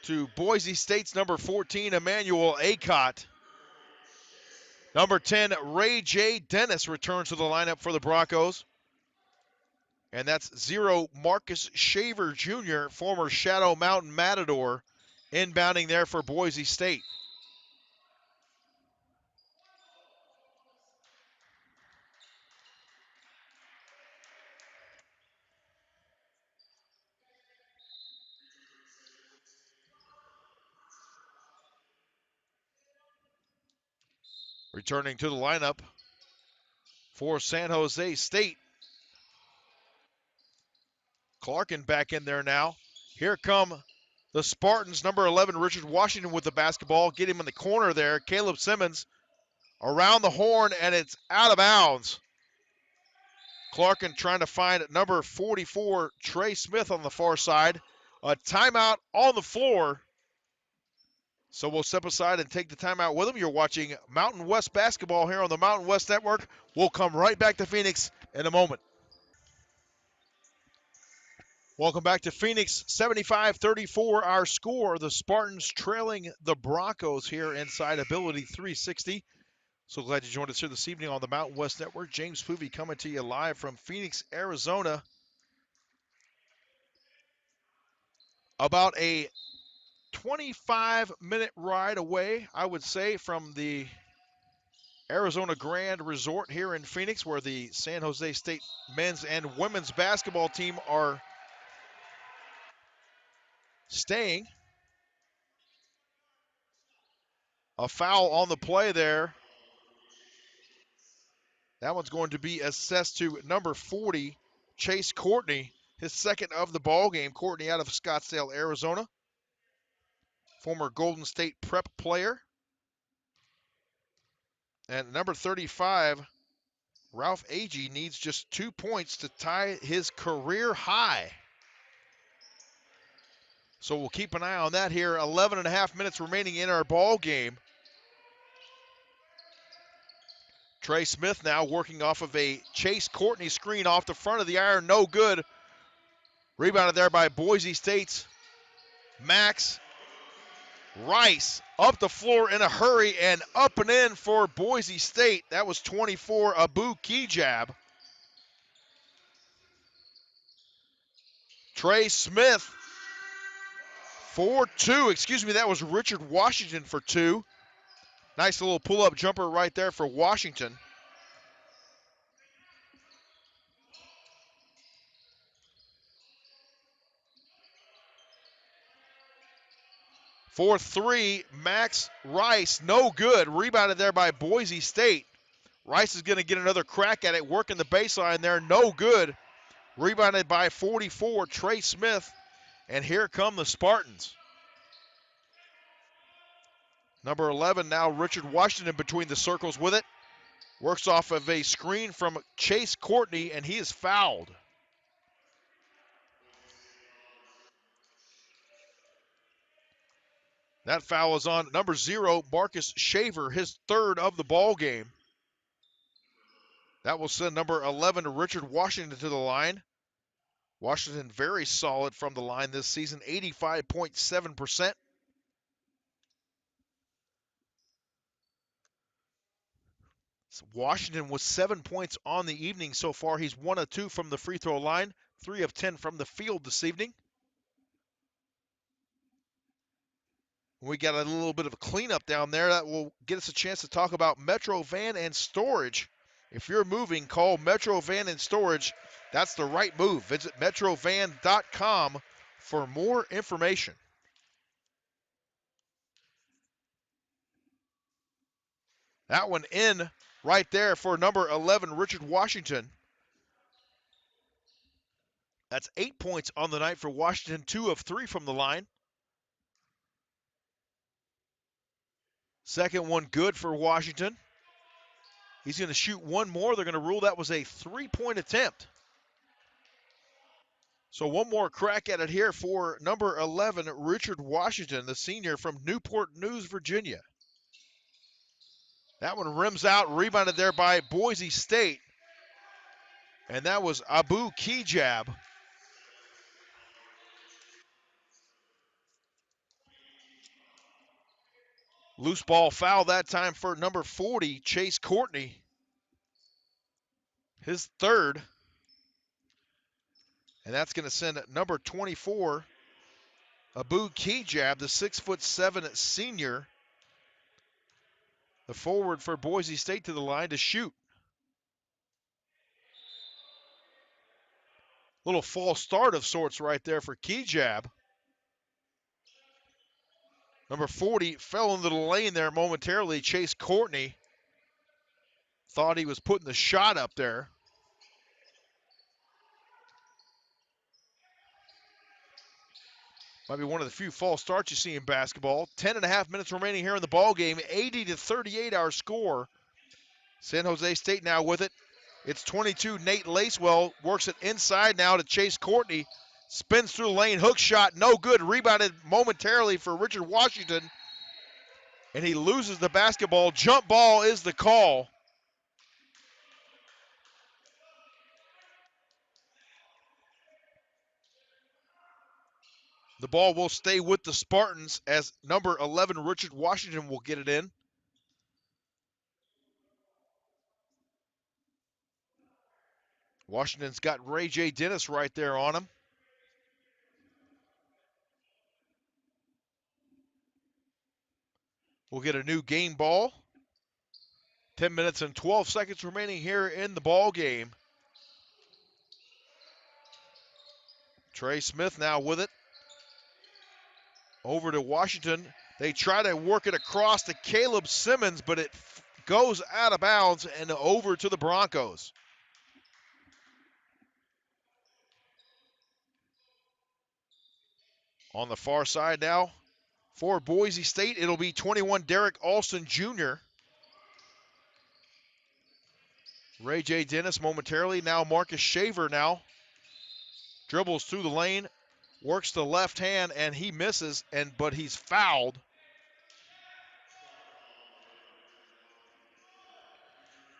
to Boise State's number 14, Emmanuel Acott. Number 10, Ray J. Dennis returns to the lineup for the Broncos. And that's 0, Marcus Shaver Jr., former Shadow Mountain Matador, inbounding there for Boise State. Returning to the lineup for San Jose State. Clarkin back in there now. Here come the Spartans. Number 11, Richard Washington with the basketball. Get him in the corner there. Caleb Simmons around the horn, and it's out of bounds. Clarkin trying to find number 44, Trey Smith on the far side. A timeout on the floor. So we'll step aside and take the timeout with him. You're watching Mountain West basketball here on the Mountain West Network. We'll come right back to Phoenix in a moment. Welcome back to Phoenix, 75-34 our score. The Spartans trailing the Broncos here inside Ability 360. So glad you joined us here this evening on the Mountain West Network. James Poovey coming to you live from Phoenix, Arizona. About a 25-minute ride away, I would say, from the Arizona Grand Resort here in Phoenix, where the San Jose State men's and women's basketball team are staying. A foul on the play there. That one's going to be assessed to number 40, Chase Courtney, his second of the ball game. Courtney out of Scottsdale, Arizona, former Golden State prep player. And number 35, Ralph Agee, needs just 2 points to tie his career high. So we'll keep an eye on that here. 11 and a half minutes remaining in our ball game. Trey Smith now working off of a Chase Courtney screen off the front of the iron. No good. Rebounded there by Boise State's Max Rice. Up the floor in a hurry and up and in for Boise State. That was 24, Abu Kijab. Trey Smith for 2. Excuse me, that was Richard Washington for 2. Nice little pull-up jumper right there for Washington. For three, Max Rice, no good. Rebounded there by Boise State. Rice is going to get another crack at it, working the baseline there, no good. Rebounded by 44, Trey Smith. And here come the Spartans. Number 11 now, Richard Washington between the circles with it. Works off of a screen from Chase Courtney, and he is fouled. That foul is on number 0, Marcus Shaver, his third of the ball game. That will send number 11, Richard Washington, to the line. Washington very solid from the line this season, 85.7%. Washington with 7 points on the evening so far. He's 1 of 2 from the free throw line, 3 of 10 from the field this evening. We got a little bit of a cleanup down there that will get us a chance to talk about Metro Van and Storage. If you're moving, call Metro Van and Storage. That's the right move. Visit metrovan.com for more information. That one in right there for number 11, Richard Washington. That's 8 points on the night for Washington, 2 of 3 from the line. Second one good for Washington. He's going to shoot one more. They're going to rule that was a 3-point attempt. So one more crack at it here for number 11, Richard Washington, the senior from Newport News, Virginia. That one rims out, rebounded there by Boise State. And that was Abu Kijab. Loose ball foul that time for number 40, Chase Courtney. His third. And that's going to send number 24, Abu Kijab, the 6'7" senior, the forward for Boise State, to the line to shoot. Little false start of sorts right there for Kijab. Number 40 fell into the lane there momentarily. Chase Courtney thought he was putting the shot up there. Might be one of the few false starts you see in basketball. 10.5 minutes remaining here in the ball game. 80-38 our score. San Jose State now with it. It's 22. Nate Lacewell works it inside now to Chase Courtney. Spins through the lane. Hook shot. No good. Rebounded momentarily for Richard Washington. And he loses the basketball. Jump ball is the call. The ball will stay with the Spartans as number 11, Richard Washington, will get it in. Washington's got Ray J. Dennis right there on him. We'll get a new game ball. 10 minutes and 12 seconds remaining here in the ball game. Trey Smith now with it. Over to Washington. They try to work it across to Caleb Simmons, but it goes out of bounds and over to the Broncos. On the far side now for Boise State, it'll be 21, Derrick Alston Jr. Ray J. Dennis momentarily. Now Marcus Shaver now. Dribbles through the lane. Works the left hand, and he misses, but he's fouled.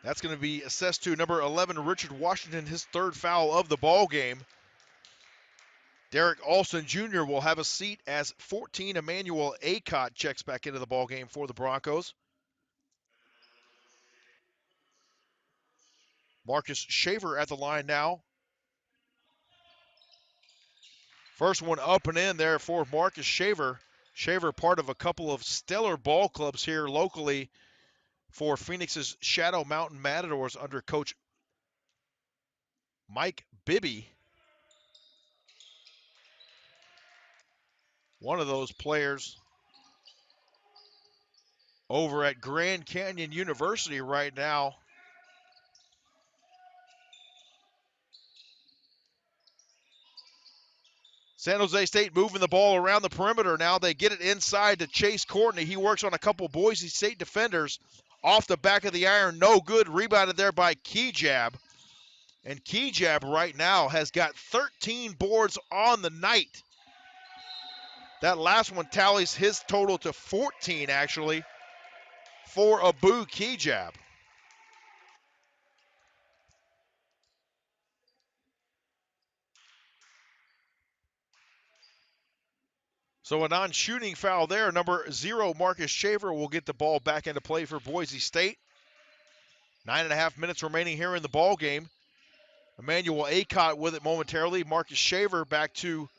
That's going to be assessed to number 11, Richard Washington, his third foul of the ball game. Derrick Alston Jr. will have a seat as 14, Emmanuel Acott checks back into the ball game for the Broncos. Marcus Shaver at the line now. First one up and in there for Marcus Shaver. Shaver, part of a couple of stellar ball clubs here locally for Phoenix's Shadow Mountain Matadors under Coach Mike Bibby. One of those players over at Grand Canyon University right now. San Jose State moving the ball around the perimeter. Now they get it inside to Chase Courtney. He works on a couple Boise State defenders. Off the back of the iron, no good. Rebounded there by Kejab. And Kejab right now has got 13 boards on the night. That last one tallies his total to 14, actually, for Abu Kejab. So a non-shooting foul there. Number 0, Marcus Shaver, will get the ball back into play for Boise State. 9.5 minutes remaining here in the ball game. Emmanuel Acott with it momentarily. Marcus Shaver back to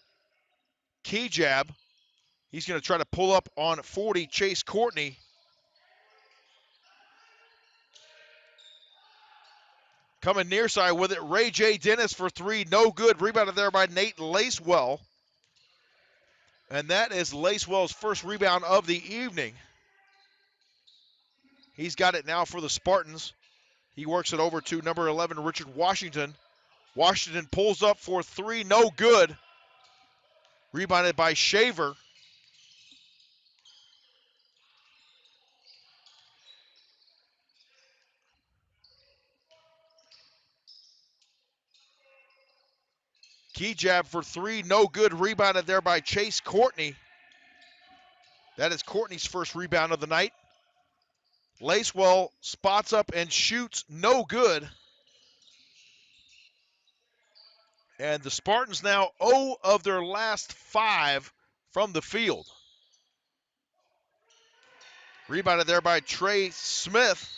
Kejab. He's going to try to pull up on 40, Chase Courtney. Coming near side with it, Ray J. Dennis for 3, no good. Rebounded there by Nate Lacewell. And that is Lacewell's first rebound of the evening. He's got it now for the Spartans. He works it over to number 11, Richard Washington. Washington pulls up for 3, no good. Rebounded by Shaver. Kejab for 3, no good. Rebounded there by Chase Courtney. That is Courtney's first rebound of the night. Lacewell spots up and shoots, no good. And the Spartans now 0 of their last 5 from the field. Rebounded there by Trey Smith.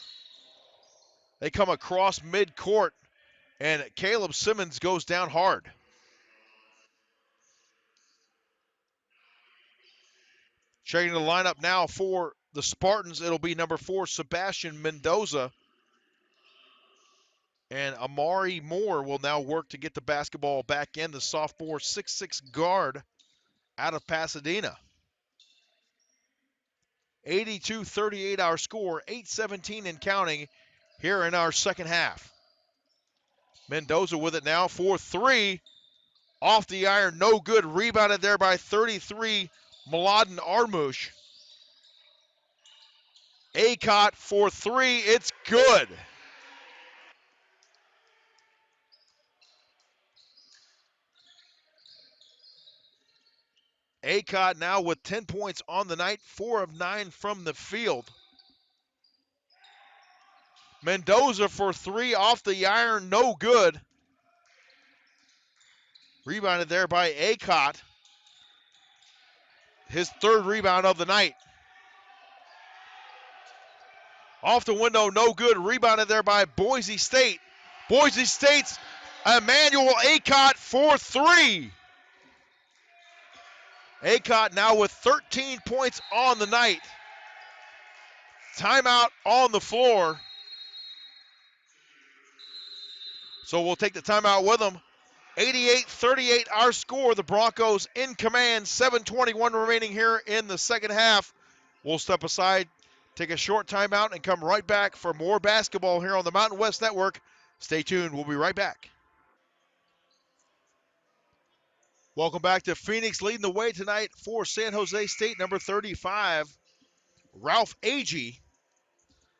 They come across midcourt, and Caleb Simmons goes down hard. Checking the lineup now for the Spartans, it'll be number 4, Sebastian Mendoza. And Amari Moore will now work to get the basketball back in, the sophomore 6'6" guard out of Pasadena. 82-38 our score, 8:17 and counting here in our second half. Mendoza with it now for 3. Off the iron, no good. Rebounded there by 33, Mladen Armush. Acott for 3, it's good. Acott now with 10 points on the night, 4 of 9 from the field. Mendoza for 3, off the iron, no good. Rebounded there by Acott. His 3rd rebound of the night. Off the window, no good. Rebounded there by Boise State. Boise State's Emmanuel Acott for 3. Acott now with 13 points on the night. Timeout on the floor. So we'll take the timeout with them. 88-38 our score. The Broncos in command. 7:21 remaining here in the second half. We'll step aside, take a short timeout, and come right back for more basketball here on the Mountain West Network. Stay tuned. We'll be right back. Welcome back to Phoenix. Leading the way tonight for San Jose State, number 35, Ralph Agee,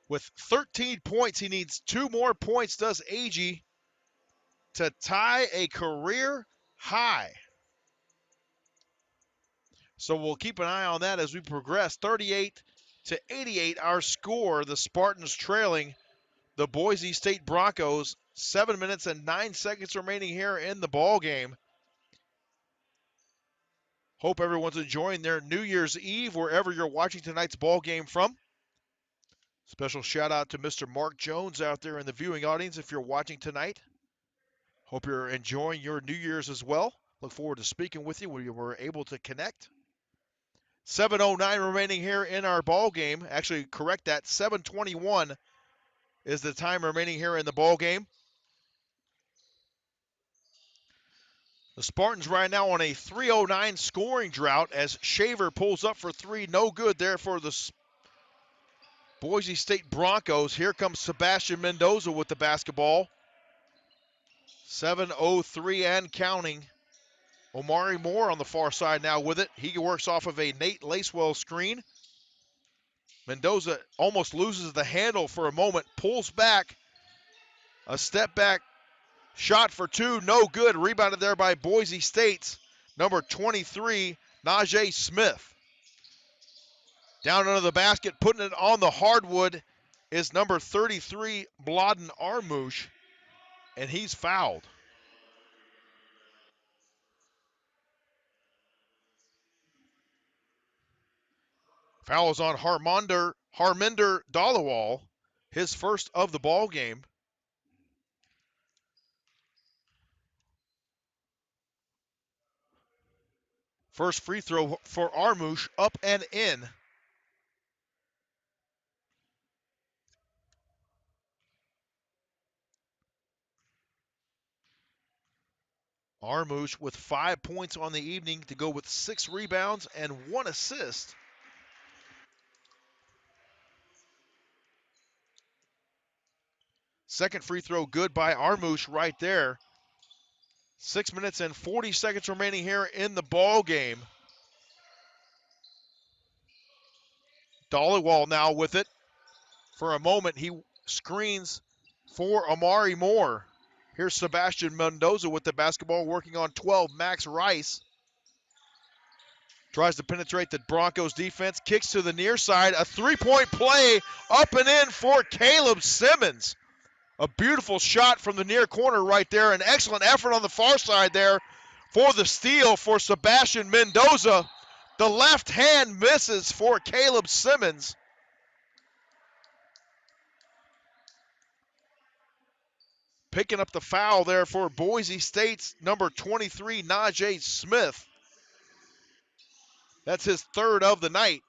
with 13 points. He needs 2 more points, does Agee, to tie a career high. So we'll keep an eye on that as we progress. 38-88 our score. The Spartans trailing the Boise State Broncos. 7 minutes and 9 seconds remaining here in the ball game. Hope everyone's enjoying their New Year's Eve wherever you're watching tonight's ball game from. Special shout out to Mr. Mark Jones out there in the viewing audience if you're watching tonight. Hope you're enjoying your New Year's as well. Look forward to speaking with you when we're able to connect. 7:09 remaining here in our ball game. Actually, correct that. 7:21 is the time remaining here in the ball game. The Spartans right now on a 3:09 scoring drought as Shaver pulls up for three. No good there for the Boise State Broncos. Here comes Sebastian Mendoza with the basketball. 7:03 and counting. Omari Moore on the far side now with it. He works off of a Nate Lacewell screen. Mendoza almost loses the handle for a moment, pulls back. A step back shot for two, no good. Rebounded there by Boise State's number 23, Najee Smith. Down under the basket, putting it on the hardwood is number 33, Mladen Armouche, and he's fouled. Foul is on Harminder Dhaliwal, his first of the ball game. First free throw for Armouche, up and in. Armouche with 5 points on the evening to go with 6 rebounds and 1 assist. Second free throw good by Armouche right there. 6 minutes and 40 seconds remaining here in the ball game. Dhaliwal now with it. For a moment, he screens for Omari Moore. Here's Sebastian Mendoza with the basketball, working on 12. Max Rice tries to penetrate the Broncos defense, kicks to the near side. A three-point play up and in for Caleb Simmons. A beautiful shot from the near corner right there. An excellent effort on the far side there for the steal for Sebastian Mendoza. The left hand misses for Caleb Simmons. Picking up the foul there for Boise State's number 23, Najee Smith. That's his third of the night.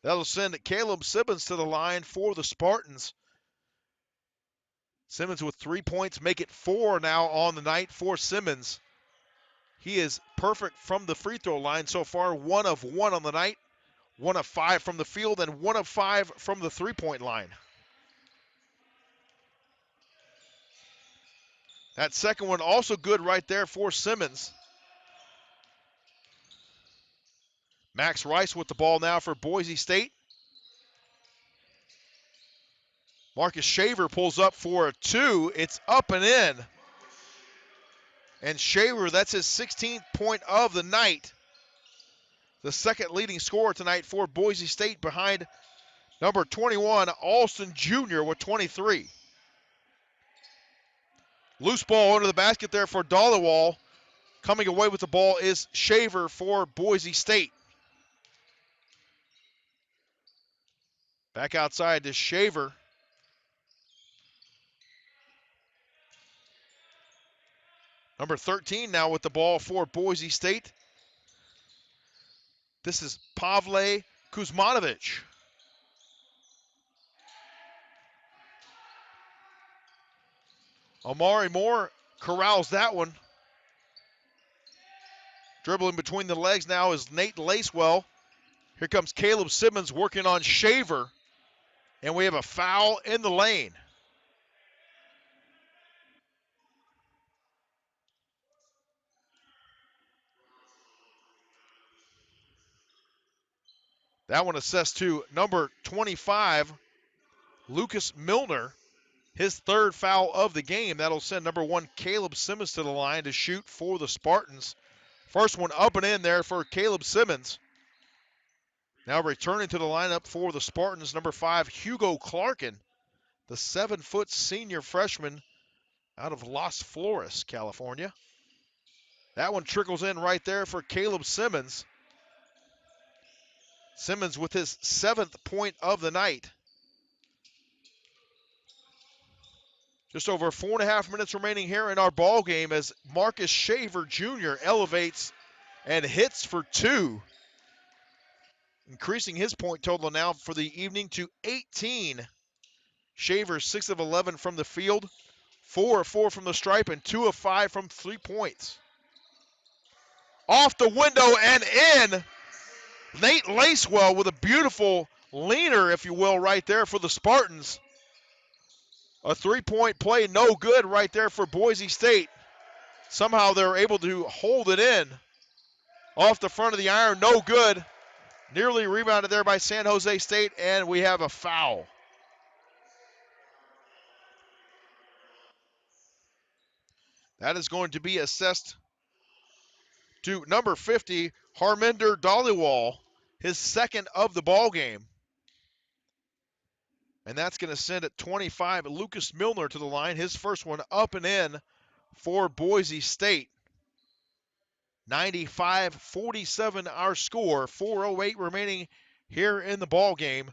That'll send Caleb Simmons to the line for the Spartans. Simmons with 3 points, make it 4 now on the night for Simmons. He is perfect from the free throw line so far, 1 of 1 on the night, 1 of 5 from the field, and 1 of 5 from the three-point line. That second one also good right there for Simmons. Max Rice with the ball now for Boise State. Marcus Shaver pulls up for a 2. It's up and in. And Shaver, that's his 16th point of the night. The second leading scorer tonight for Boise State behind number 21, Alston Jr. with 23. Loose ball under the basket there for Dhaliwal. Coming away with the ball is Shaver for Boise State. Back outside to Shaver. Number 13 now with the ball for Boise State. This is Pavle Kuzmanovic. Omari Moore corrals that one. Dribbling between the legs now is Nate Lacewell. Here comes Caleb Simmons working on Shaver. And we have a foul in the lane. That one assessed to number 25, Lucas Milner. His third foul of the game. That'll send number 1, Caleb Simmons to the line to shoot for the Spartans. First one up and in there for Caleb Simmons. Now returning to the lineup for the Spartans, number 5, Hugo Clarkin, the 7-foot senior freshman out of Las Flores, California. That one trickles in right there for Caleb Simmons. Simmons with his 7th point of the night. Just over 4.5 minutes remaining here in our ball game as Marcus Shaver Jr. elevates and hits for 2. increasing his point total now for the evening to 18. Shaver 6 of 11 from the field, 4 of 4 from the stripe, and 2 of 5 from 3 points. Off the window and in. Nate Lacewell with a beautiful leaner, if you will, right there for the Spartans. A 3-point play, no good right there for Boise State. Somehow they're able to hold it in. Off the front of the iron, no good. Nearly rebounded there by San Jose State, and we have a foul. That is going to be assessed to number 50, Harminder Dhaliwal, his second of the ball game. And that's going to send at 25 Lucas Milner to the line, his first one up and in for Boise State. 95-47 our score, 4:08 remaining here in the ball game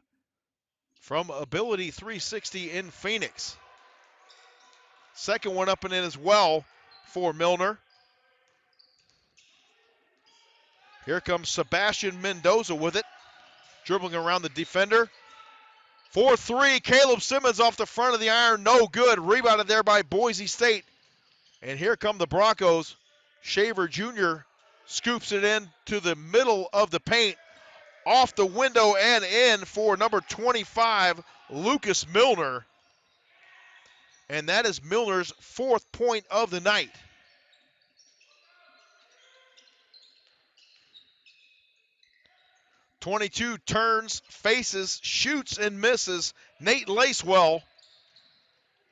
from Ability 360 in Phoenix. Second one up and in as well for Milner. Here comes Sebastian Mendoza with it, dribbling around the defender. 4-3, Caleb Simmons off the front of the iron, no good. Rebounded there by Boise State. And here come the Broncos. Shaver Jr. scoops it in to the middle of the paint. Off the window and in for number 25, Lucas Milner. And that is Milner's 4th point of the night. .22 turns, faces, shoots, and misses. Nate Lacewell.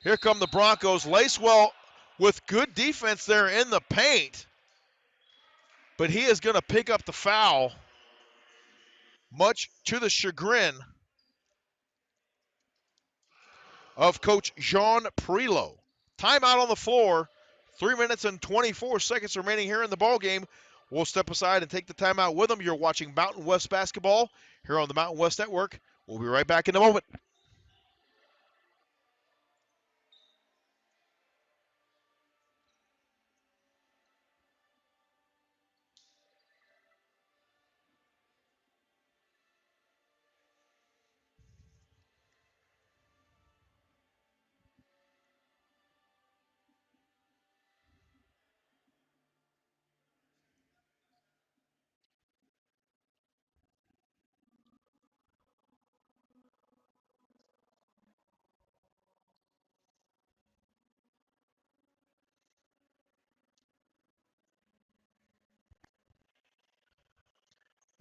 Here come the Broncos. Lacewell with good defense there in the paint. But he is going to pick up the foul, much to the chagrin of Coach Jean Prelo. Timeout on the floor. 3 minutes and 24 seconds remaining here in the ballgame. We'll step aside and take the timeout with them. You're watching Mountain West basketball here on the Mountain West Network. We'll be right back in a moment.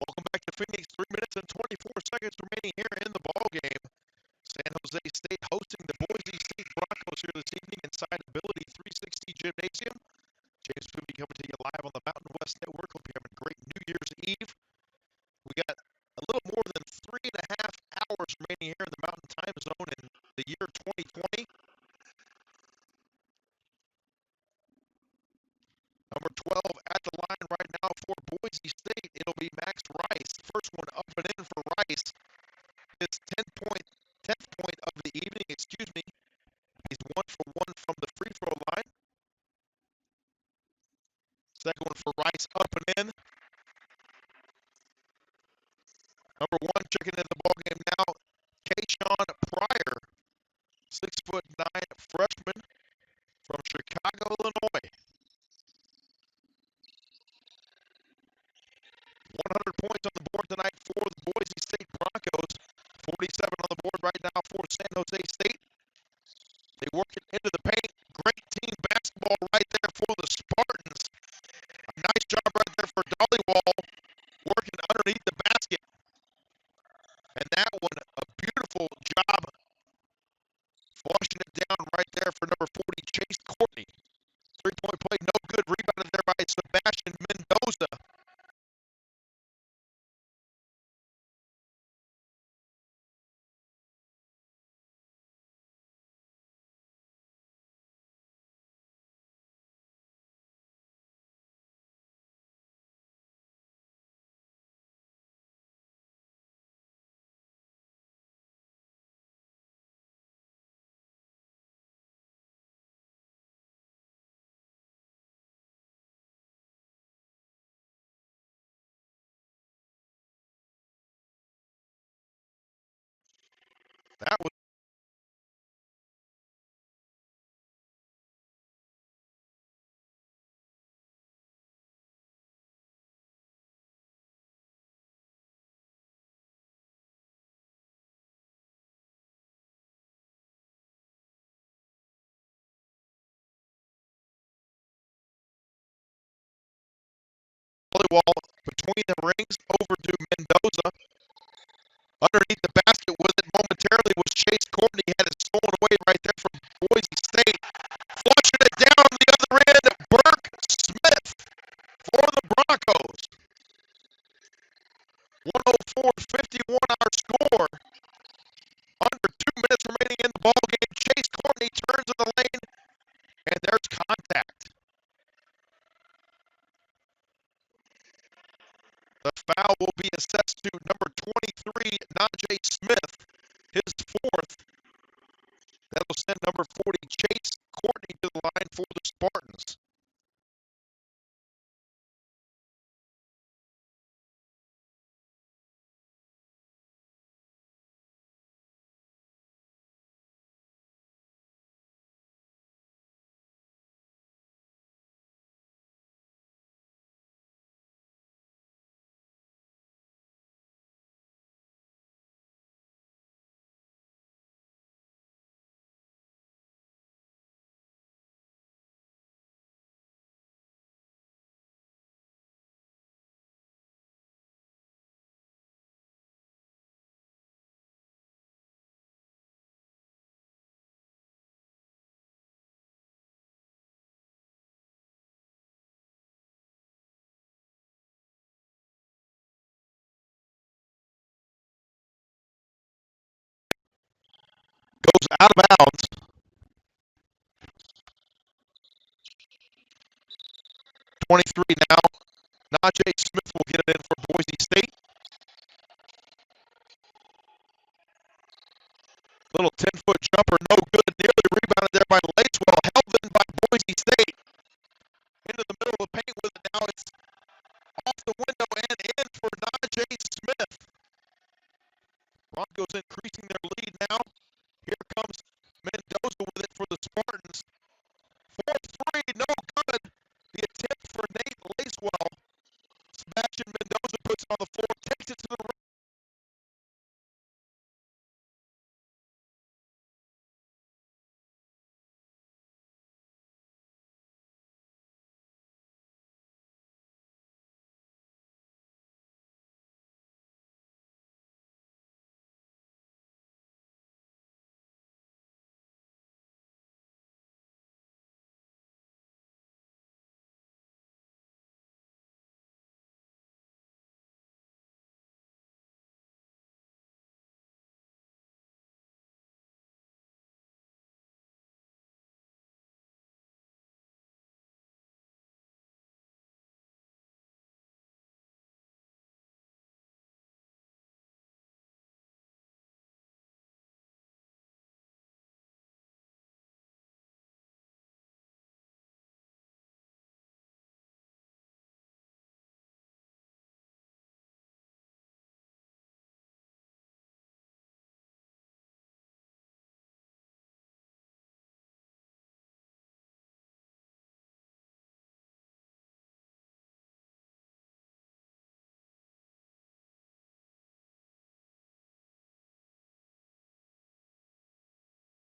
Welcome back to Phoenix. 3 minutes and 24 seconds remaining here in the ballgame. San Jose State hosting the Boise State Broncos here this evening inside Ability 360 Gymnasium. James Poobie coming to you live on the Mountain West Network. Hope you're having a great New Year's Eve. We got a little more than 3.5 hours remaining here in the Mountain Time Zone in the year 2020. Number 12 at the line right now for Boise State. It'll be Max Rice. First one up and in for Rice. His 10th point of the evening, excuse me. He's 1 for 1 from the free throw line. Second one for Rice up and in. Number 1 checking into the ballgame now, Kayshawn Pryor. 6'9" freshman from Chicago, Illinois. 100 points on the board tonight for the Boise State Broncos. 47 on the board right now for San Jose State. They work it into the paint. Great team basketball right there for the Spartans. A nice job right there for Dhaliwal working underneath the basket. And that one, a beautiful job flushing it down right there for number 40, Chase Courtney. 3-point play, no good. Rebounded there by Sebastian Mendoza. That was volleyball between the rings over to Mendoza. Underneath the basket with it momentarily was Chase Courtney. Had it stolen away right there from Boise State. Flushing it down the other end. Burke Smith for the Broncos. 104-51 our score. Under 2 minutes remaining in the ball game. Chase Courtney turns in the lane, and there's contact. The foul will be assessed to number 23, Najee Smith, his fourth. That'll send number 40, Chase Courtney, to the line for the Spartans. Goes out of bounds. 23 now. Najee Smith will get it in for Boise State. Little 10-foot jumper, no good. Nearly rebounded there by Lacewell. Held in by Boise State. Into the middle of the paint with it now. It's off the window and in for Najee Smith. Broncos increasing their lead now. Here comes Mendoza with it for the Spartans. 4-3, no good. The attempt for Nate Lacewell. Sebastian Mendoza puts it on the floor